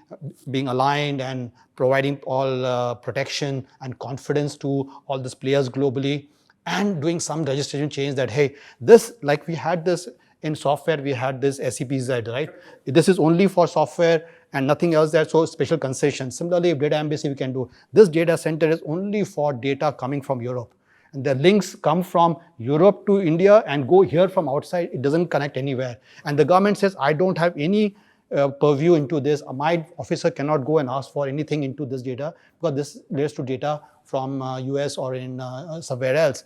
being aligned and providing all protection and confidence to all these players globally, and doing some registration change that, hey, this, like we had this in software, we had this SEPZ, right? This is only for software and nothing else there, so special concession. Similarly, if data embassy we can do, this data center is only for data coming from Europe. And the links come from Europe to India and go here from outside. It doesn't connect anywhere. And the government says, I don't have any purview into this. My officer cannot go and ask for anything into this data because this relates to data from US or in somewhere else.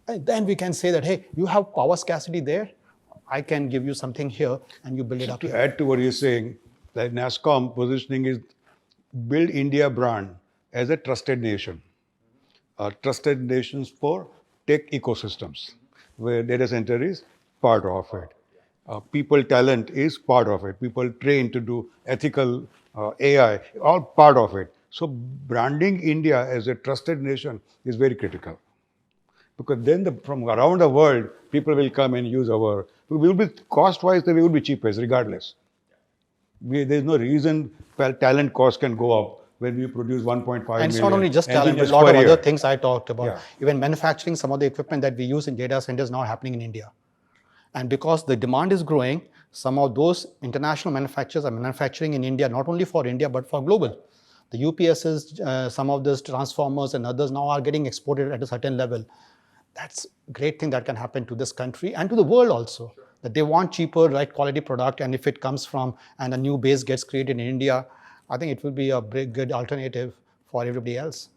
And then we can say that, hey, you have power scarcity there. I can give you something here and you build it up To here. add to what you're saying, that NASSCOM positioning is build India brand as a trusted nation. Trusted nations for tech ecosystems, where data center is part of it. People talent is part of it. People trained to do ethical AI, all part of it. So branding India as a trusted nation is very critical. Because then from around the world, people will come and use our, we will be cost-wise, we will be cheapest regardless. There's no reason talent cost can go up when we produce 1.5 million. And it's not only just talent, engineers a lot per of year. other things I talked about. Yeah. Even manufacturing, some of the equipment that we use in data centers now happening in India. And because the demand is growing, some of those international manufacturers are manufacturing in India, not only for India, but for global. The UPSs, some of those transformers and others now are getting exported at a certain level. That's a great thing that can happen to this country and to the world also. That they want cheaper, right quality product, and if it comes from and a new base gets created in India, I think it will be a very good alternative for everybody else.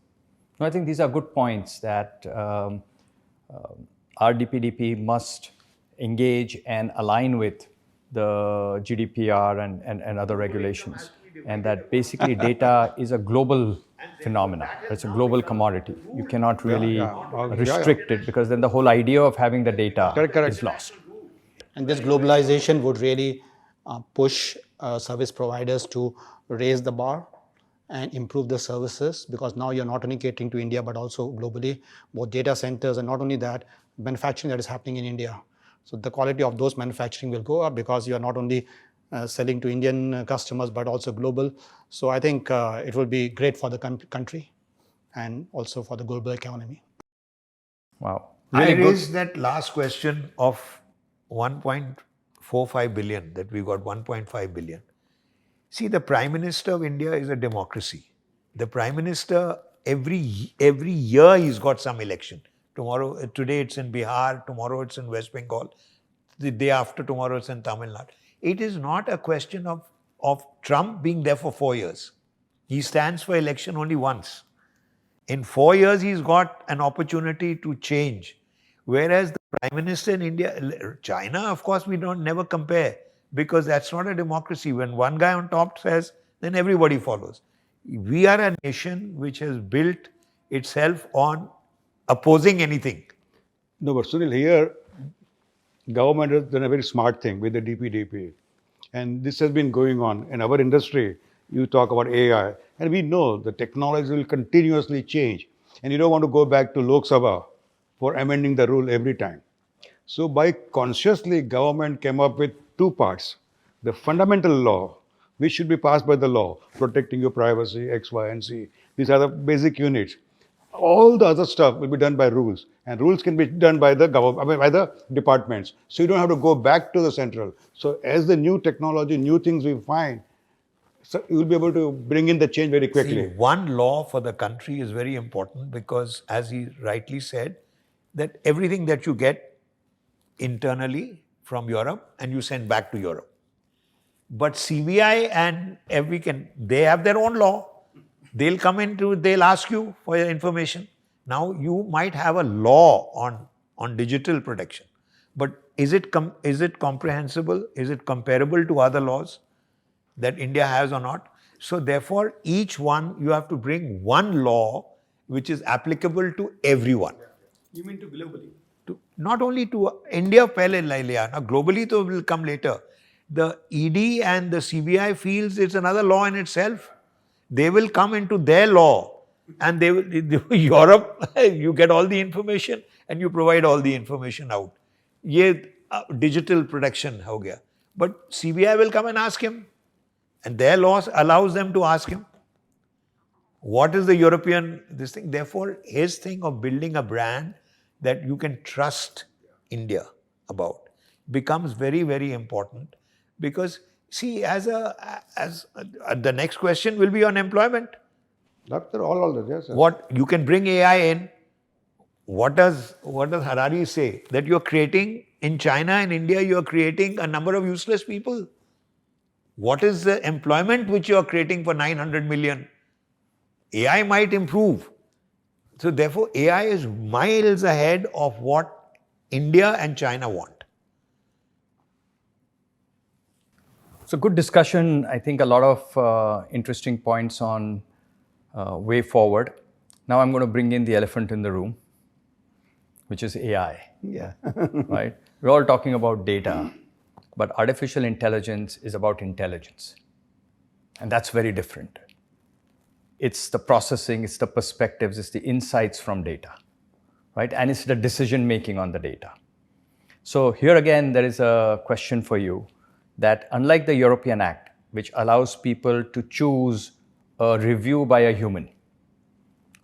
No, I think these are good points that our DPDP must engage and align with the GDPR and other regulations, and that basically data is a global phenomena. It's a global commodity. You cannot really restrict it because then the whole idea of having the data is lost. And this globalization would really push service providers to raise the bar and improve the services, because now you're not only catering to India but also globally, both data centers and not only that, manufacturing that is happening in India. So the quality of those manufacturing will go up because you're not only selling to Indian customers but also global. So I think it will be great for the country and also for the global economy. Wow. I Really good. raised that last question of 1.45 billion, that we got 1.5 billion. See, the Prime Minister of India is a democracy. The Prime Minister, every year he's got some election. Today it's in Bihar, tomorrow it's in West Bengal, the day after tomorrow it's in Tamil Nadu. It is not a question of Trump being there for 4 years. He stands for election only once. In 4 years, he's got an opportunity to change. Whereas the Prime Minister in India, China, of course, we don't never compare because that's not a democracy. When one guy on top says, then everybody follows. We are a nation which has built itself on opposing anything. No, but Sunil, here, government has done a very smart thing with the DPDP. And this has been going on in our industry. You talk about AI, and we know the technology will continuously change. And you don't want to go back to Lok Sabha for amending the rule every time. So by consciously, government came up with two parts. The fundamental law, which should be passed by the law, protecting your privacy, X, Y, and Z. These are the basic units. All the other stuff will be done by rules, and rules can be done by the government, by the departments. So you don't have to go back to the central. So as the new technology, new things we find, so you will be able to bring in the change very quickly. See, one law for the country is very important because, as he rightly said, that everything that you get internally from Europe and you send back to Europe. But CBI and they have their own law. They'll ask you for your information. Now, you might have a law on digital protection, but is it comprehensible? Is it comparable to other laws that India has or not? So therefore, each one, you have to bring one law which is applicable to everyone. You mean to globally? Not only to India, pehle lai liya. Now, globally, it will come later. The ED and the CBI feels it's another law in itself. They will come into their law, and Europe, you get all the information and you provide all the information out. Ye digital protection ho gaya. But CBI will come and ask him, and their laws allows them to ask him. What is the European this thing? Therefore, his thing of building a brand that you can trust India about becomes very, very important. Because see, the next question will be on employment. After all that, yes. What you can bring AI in. what does Harari say? That you're creating, in China and India, you're creating a number of useless people. What is the employment which you're creating for 900 million? AI might improve. So therefore, AI is miles ahead of what India and China want. So good discussion. I think a lot of interesting points on way forward. Now I'm going to bring in the elephant in the room, which is AI. Yeah. Right? We're all talking about data, but artificial intelligence is about intelligence. And that's very different. It's the processing, it's the perspectives, it's the insights from data, right? And it's the decision making on the data. So here again, there is a question for you that unlike the European Act, which allows people to choose a review by a human,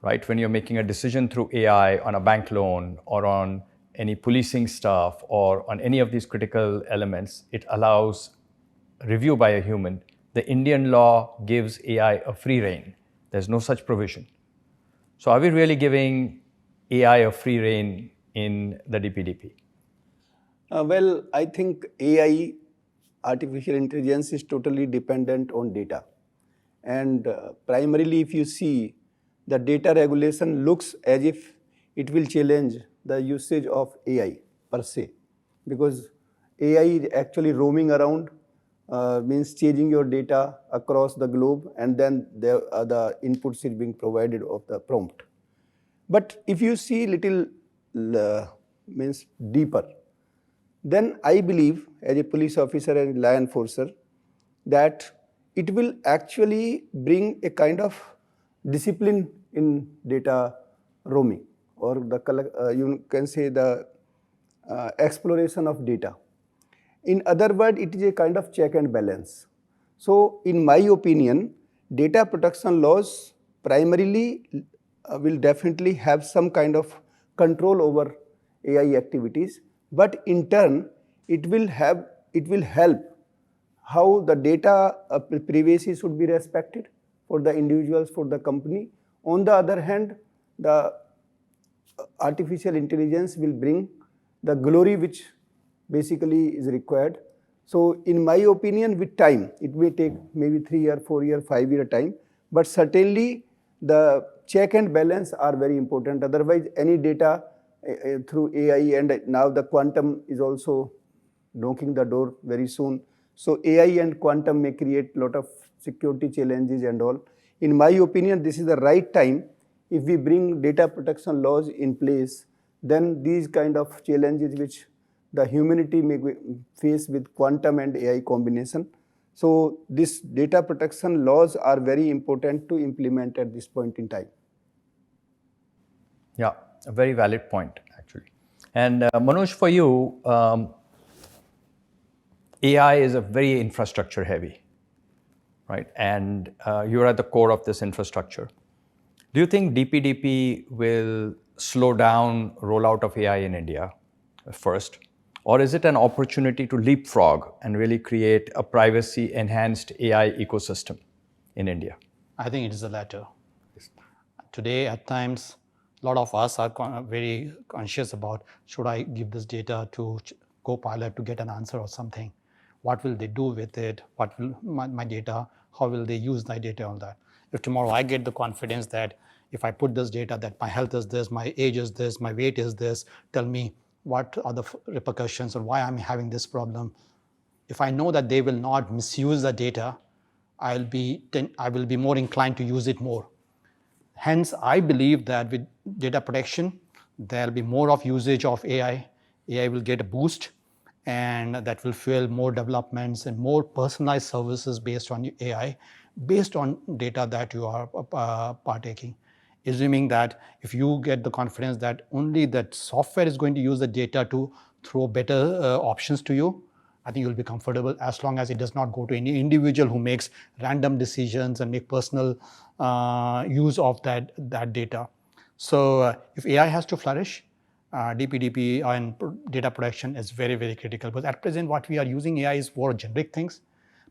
right? When you're making a decision through AI on a bank loan or on any policing stuff or on any of these critical elements, it allows review by a human. The Indian law gives AI a free rein. There's no such provision. So are we really giving AI a free rein in the DPDP? Well, I think AI, artificial intelligence, is totally dependent on data. And primarily, if you see, the data regulation looks as if it will challenge the usage of AI per se, because AI is actually roaming around, means changing your data across the globe, and then the inputs is being provided of the prompt. But if you see little means deeper, then I believe as a police officer and law enforcer that it will actually bring a kind of discipline in data roaming, or the you can say the exploration of data. In other words, it is a kind of check and balance. So in my opinion, data protection laws primarily will definitely have some kind of control over AI activities, but in turn it will help how the data privacy should be respected for the individuals, for the company. On the other hand, the artificial intelligence will bring the glory which basically is required. So in my opinion, with time, it may take maybe 3 year, 4 year, 5 year time, but certainly the check and balance are very important. Otherwise, any data through AI, and now the quantum is also knocking the door very soon. So AI and quantum may create a lot of security challenges and all. In my opinion, this is the right time. If we bring data protection laws in place, then these kind of challenges which the humanity may face with quantum and AI combination. So this data protection laws are very important to implement at this point in time. Yeah, a very valid point, actually. And Manoj, for you, AI is a very infrastructure heavy, right? And you're at the core of this infrastructure. Do you think DPDP will slow down rollout of AI in India first? Or is it an opportunity to leapfrog and really create a privacy-enhanced AI ecosystem in India? I think it is the latter. Today, at times, a lot of us are very conscious about, should I give this data to Copilot to get an answer or something? What will they do with it? What will my data, how will they use my data, all that? If tomorrow I get the confidence that if I put this data, that my health is this, my age is this, my weight is this, tell me what are the repercussions or why I'm having this problem. If I know that they will not misuse the data, I will be more inclined to use it more. Hence, I believe that with data protection, there will be more of usage of AI. AI will get a boost, and that will fuel more developments and more personalized services based on AI, based on data that you are partaking. Assuming that if you get the confidence that only that software is going to use the data to throw better options to you, I think you'll be comfortable as long as it does not go to any individual who makes random decisions and make personal use of that data. So if AI has to flourish, DPDP and data protection is very, very critical. But at present, what we are using AI is for generic things.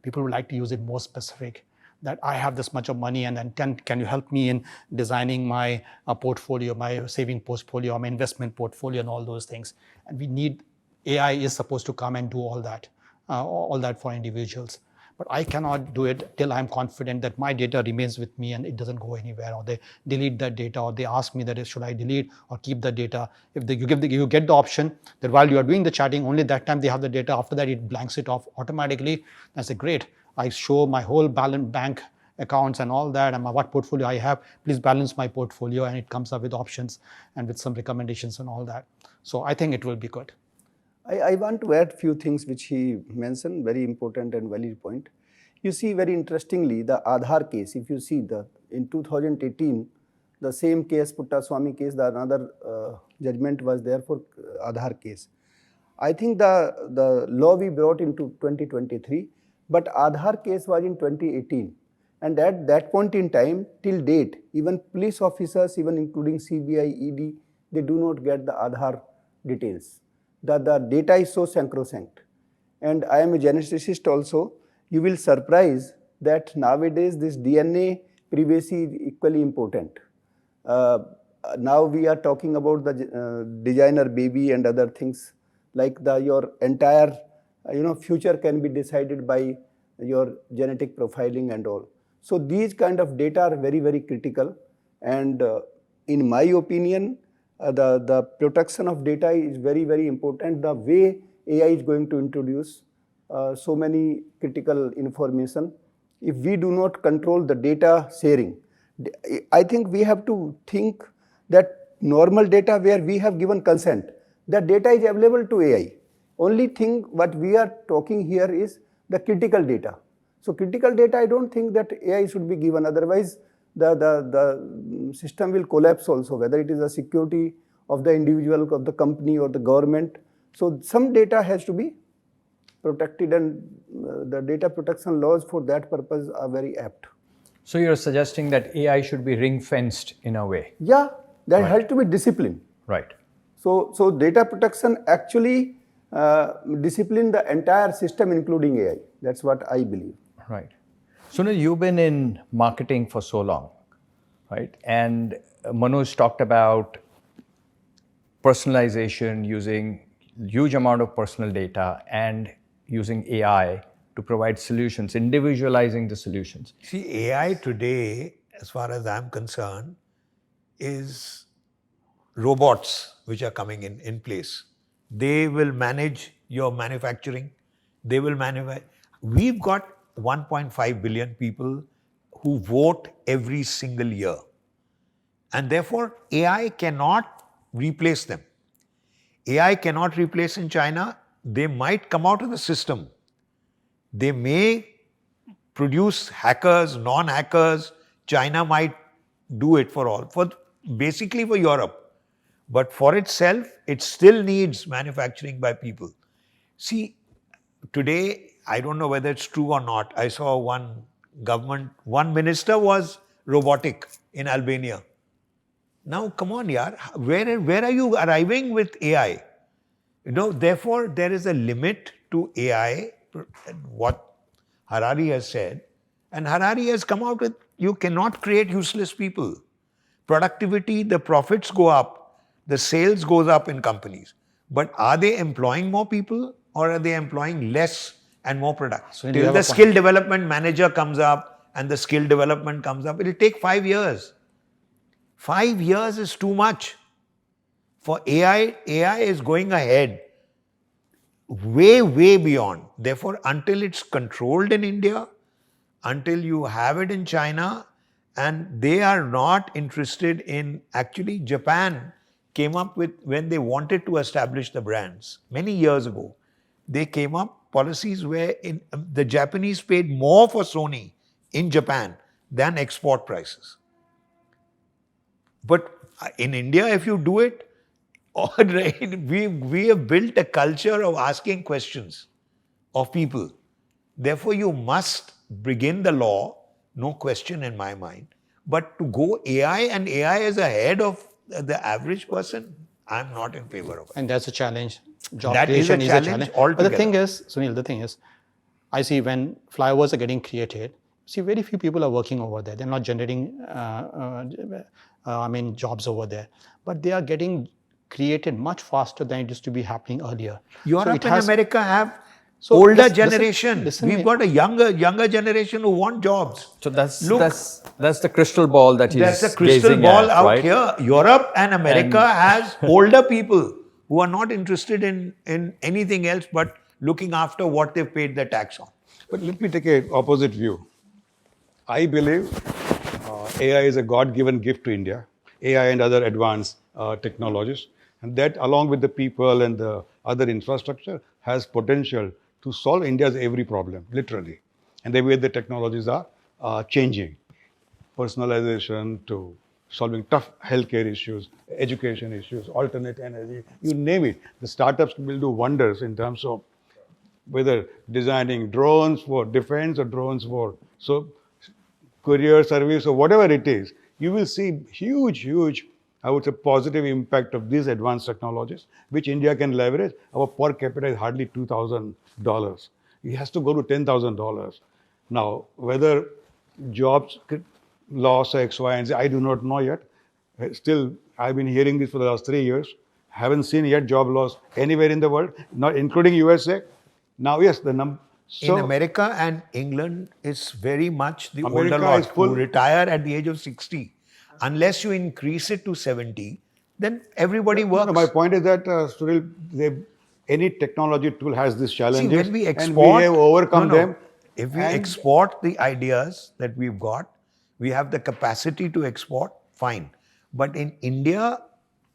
People would like to use it more specific. that I have this much of money, and then can you help me in designing my portfolio, my saving portfolio, my investment portfolio, and all those things. And we need, AI is supposed to come and do all that for individuals. But I cannot do it till I'm confident that my data remains with me and it doesn't go anywhere, or they delete that data, or they ask me that should I delete or keep the data. If you get the option that while you are doing the chatting, only that time they have the data, after that it blanks it off automatically. I say, great, I show my whole balance bank accounts and all that, and what portfolio I have, please balance my portfolio, and it comes up with options and with some recommendations and all that. So I think it will be good. I want to add few things which he mentioned, very important and valid point. You see, very interestingly, the Aadhaar case, if you see in 2018, the same case, Puttaswamy case, the another judgment was there for Aadhaar case. I think the law we brought into 2023, but Aadhaar case was in 2018. And at that point in time, till date, even police officers, even including CBI, ED, they do not get the Aadhaar details. The data is so sacrosanct. And I am a geneticist also. You will surprise that nowadays this DNA privacy is equally important. Now we are talking about the designer baby and other things, like your entire future can be decided by your genetic profiling and all. So these kind of data are very, very critical. And in my opinion, the protection of data is very, very important. The way AI is going to introduce so many critical information, if we do not control the data sharing, I think we have to think that normal data where we have given consent, that data is available to AI. Only thing what we are talking here is the critical data. So critical data, I don't think that AI should be given, otherwise the system will collapse also, whether it is the security of the individual, of the company or the government. So some data has to be protected, and the data protection laws for that purpose are very apt. So you're suggesting that AI should be ring-fenced in a way? Yeah, there has to be discipline. Right. So data protection actually discipline the entire system, including AI. That's what I believe. Right. Sunil, you've been in marketing for so long, right? And Manoj talked about personalization, using huge amount of personal data and using AI to provide solutions, individualizing the solutions. See, AI today, as far as I'm concerned, is robots which are coming in place. They will manage your manufacturing. They will manufacture. We've got 1.5 billion people who vote every single year. And therefore, AI cannot replace them. AI cannot replace in China. They might come out of the system. They may produce hackers, non-hackers. China might do it for all, basically for Europe. But for itself, it still needs manufacturing by people. See, today, I don't know whether it's true or not. I saw one minister was robotic in Albania. Now, come on, yaar, where are you arriving with AI? Therefore, there is a limit to AI, what Harari has said. And Harari has come out with, you cannot create useless people. Productivity, the profits go up, the sales goes up in companies. But are they employing more people, or are they employing less and more product? So Till the skill development manager comes up and the skill development comes up, it will take 5 years. 5 years is too much. For AI is going ahead way, way beyond. Therefore, until it's controlled in India, until you have it in China, and they are not interested in, actually Japan came up with, when they wanted to establish the brands many years ago, they came up policies where the Japanese paid more for Sony in Japan than export prices. But in India, if you do it, all right, we have built a culture of asking questions of people. Therefore, you must begin the law, no question in my mind. But to go AI and AI is ahead of the average person, I'm not in favor of it. And that's a challenge. Job That is a creation challenge But altogether. the thing is, Sunil, I see when flyovers are getting created, see, very few people are working over there. They're not generating, jobs over there, but they are getting created much faster than it used to be happening earlier. Europe and America have So older listen- generation. listen We've me. got a younger generation who want jobs. So that's Look, that's the crystal ball that he's There's a crystal gazing ball at, out right? here. Europe and America has older people who are not interested in anything else but looking after what they've paid their tax on. But let me take an opposite view. I believe AI is a God-given gift to India, AI and other advanced technologies, and that along with the people and the other infrastructure has potential to solve India's every problem, literally. And the way the technologies are changing, personalization to solving tough healthcare issues, education issues, alternate energy, you name it. The startups will do wonders in terms of whether designing drones for defense or drones for courier service or whatever it is, you will see huge, I would say, positive impact of these advanced technologies, which India can leverage. Our per capita is hardly $2,000. It has to go to $10,000. Now, whether jobs loss X, Y, and Z, I do not know yet. Still, I've been hearing this for the last 3 years. Haven't seen yet job loss anywhere in the world, not including USA. Now, yes, the number. In America and England, it's very much the America older lot is full- who retire at the age of 60. Unless you increase it to 70, then everybody works. No, my point is that, Sunil, any technology tool has these See, challenges, when we export, and we have overcome them. If we and- export the ideas that we've got, we have the capacity to export, fine. But in India,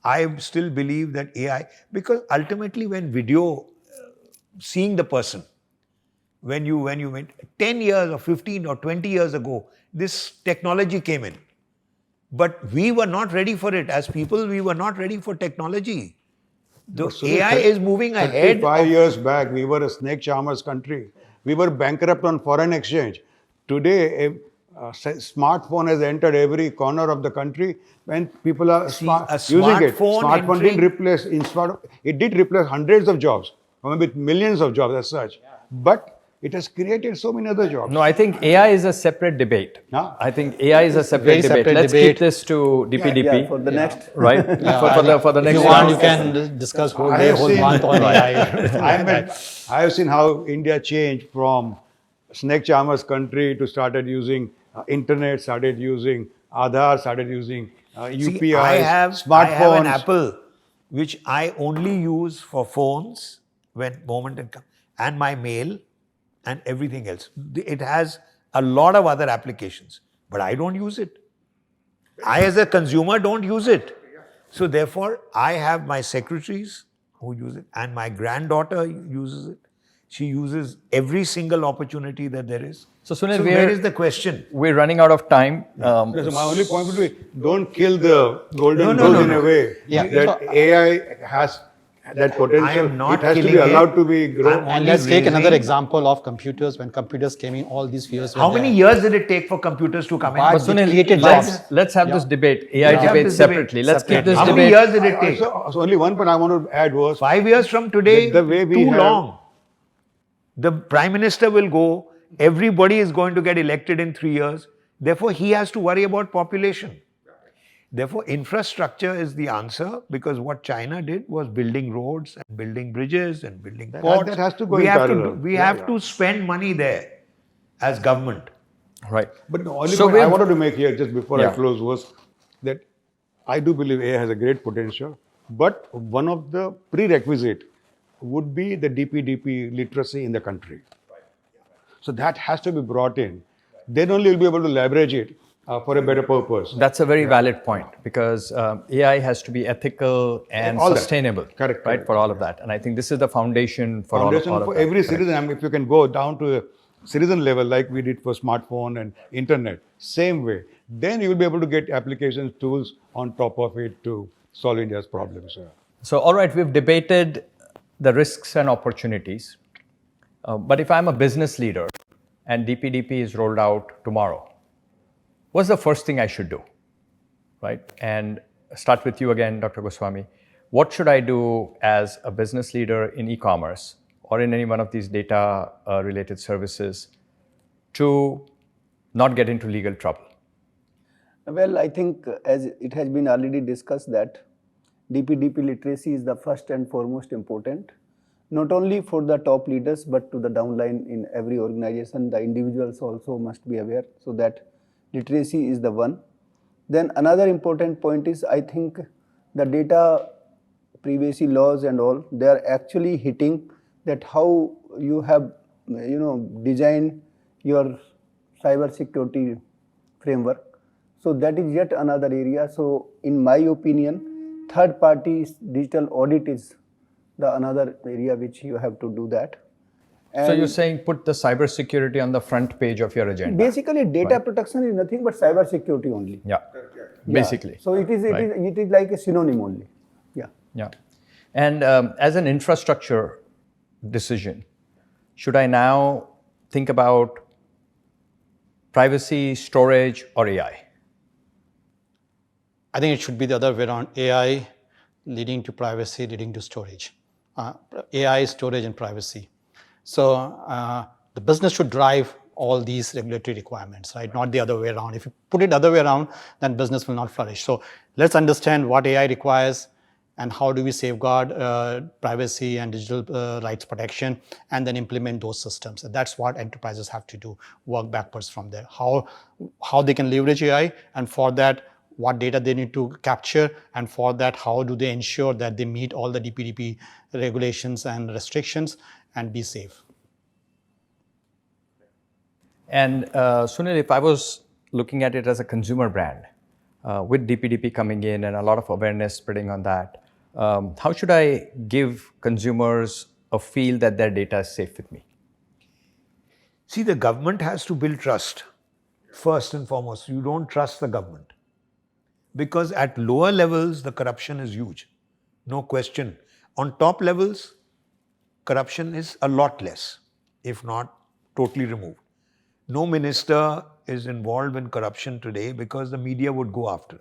I still believe that AI, because ultimately when video, seeing the person, when you went 10 years or 15 or 20 years ago, this technology came in. But we were not ready for it. As people, we were not ready for technology. The AI is moving ahead. 5 years back, we were a snake charmers country. We were bankrupt on foreign exchange. Today, a smartphone has entered every corner of the country, and people are using it. Smartphone didn't replace, it did replace hundreds of jobs, or maybe millions of jobs as such. But it has created so many other jobs. No, I think AI is a separate debate. Huh? I think AI is a separate very debate. separate Let's debate. keep this to DPDP. Yeah, for the next. Right? for the If next you want, one. you can discuss whole I day, have whole seen- month on AI. I have seen how India changed from snake charmers country to started using internet, started using Aadhaar, started using UPI, See, I have smartphones. an Apple, which I only use for phones when moment and my mail and everything else. It has a lot of other applications, but I don't use it. I, as a consumer, don't use it. So therefore, I have my secretaries who use it, and my granddaughter uses it. She uses every single opportunity that there is. So, Sunil, where is the question? We're running out of time. So my only point would be, don't kill the golden No, goose no, in no. a way. Yeah. That AI has that potential. I am not it has to be killing it. allowed to be grown. I'm And only let's take another raising- example of computers. When computers came in, all these fears were How there. many years did it take for computers to come in? But But Sunil, created let's, jobs. let's have this debate, AI Let's have debate this debate separately. Let's keep separately. this How debate. many years did it take? So only one point I want to add was 5 years from today, The way we too have- long. The Prime Minister will go, everybody is going to get elected in 3 years. Therefore, he has to worry about population. Therefore, infrastructure is the answer, because what China did was building roads and building bridges and building ports. that has to go we in have parallel. we have to spend money there as government. Right. But the only So point I we've- wanted to make here, just before I Yeah. close, was that I do believe AI has a great potential, but one of the prerequisite would be the DPDP literacy in the country. So that has to be brought in. Then only you'll be able to leverage it for a better purpose. That's a very valid point, because AI has to be ethical and All that. sustainable. Correct, Right, correct. for all of that. And I think this is the foundation for Foundation all of for that. every Correct. citizen. I mean, if you can go down to a citizen level like we did for smartphone and internet, same way, then you will be able to get applications, tools on top of it to solve India's problems. So, all right, we've debated the risks and opportunities. But if I'm a business leader and DPDP is rolled out tomorrow, what's the first thing I should do? Right? And start with you again, Dr. Goswami. What should I do as a business leader in e-commerce or in any one of these data related services to not get into legal trouble? Well, I think as it has been already discussed that DPDP literacy is the first and foremost important, not only for the top leaders but to the downline in every organization. The individuals also must be aware, so that literacy is the one. Then another important point is, I think the data privacy laws and all, they are actually hitting that how you have designed your cyber security framework. So that is yet another area. So in my opinion, third party digital audit is the another area which you have to do that. So you're saying put the cyber security on the front page of your agenda. Basically, data protection is nothing but cyber security only. Yeah, basically. So it is like a synonym only. Yeah. Yeah. And as an infrastructure decision, should I now think about privacy, storage, or AI? I think it should be the other way around. AI leading to privacy, leading to storage. AI, storage, and privacy. So the business should drive all these regulatory requirements, right? Not the other way around. If you put it the other way around, then business will not flourish. So let's understand what AI requires and how do we safeguard privacy and digital rights protection, and then implement those systems. And that's what enterprises have to do, work backwards from there. How they can leverage AI, and for that, what data they need to capture, and for that, how do they ensure that they meet all the DPDP regulations and restrictions and be safe. And Sunil, if I was looking at it as a consumer brand, with DPDP coming in and a lot of awareness spreading on that, how should I give consumers a feel that their data is safe with me? See, the government has to build trust. First and foremost, you don't trust the government. Because at lower levels, the corruption is huge. No question. On top levels, corruption is a lot less, if not totally removed. No minister is involved in corruption today because the media would go after.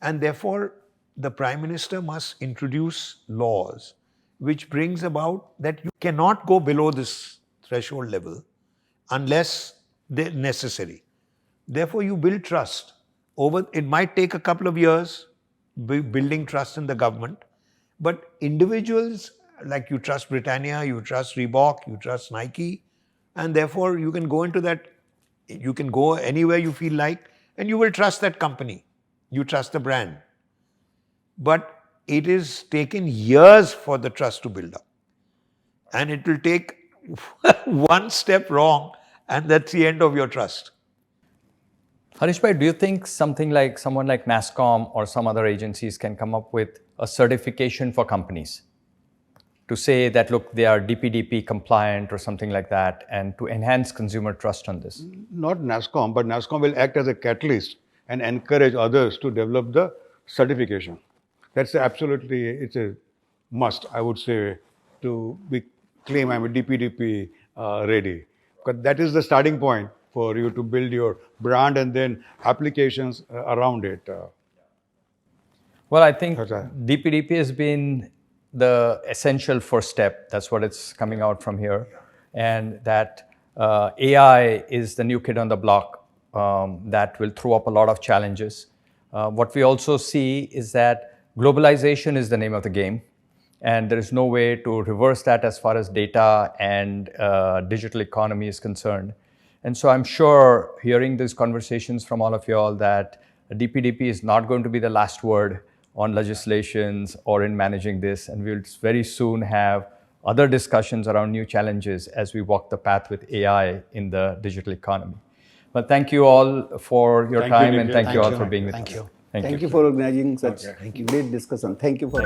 And therefore, the Prime Minister must introduce laws which brings about that you cannot go below this threshold level unless they're necessary. Therefore, you build trust. It might take a couple of years building trust in the government, but individuals, like you trust Britannia, you trust Reebok, you trust Nike, and therefore you can go into that, you can go anywhere you feel like, and you will trust that company. You trust the brand. But it is taken years for the trust to build up. And it will take one step wrong, and that's the end of your trust. Harish bhai, do you think someone like NASSCOM or some other agencies can come up with a certification for companies to say that, look, they are DPDP compliant or something like that, and to enhance consumer trust on this? Not NASSCOM, but NASSCOM will act as a catalyst and encourage others to develop the certification. That's absolutely, it's a must, I would say, to claim I'm a DPDP ready. Because that is the starting point for you to build your brand and then applications around it. Well, I think DPDP has been the essential first step. That's what it's coming out from here. And that AI is the new kid on the block that will throw up a lot of challenges. What we also see is that globalization is the name of the game. And there is no way to reverse that as far as data and digital economy is concerned. And so I'm sure hearing these conversations from all of you all that DPDP is not going to be the last word on legislations or in managing this. And we'll very soon have other discussions around new challenges as we walk the path with AI in the digital economy. But thank you all for your time, and thank you all for being with us. Thank you for organizing such great discussion. Thank you for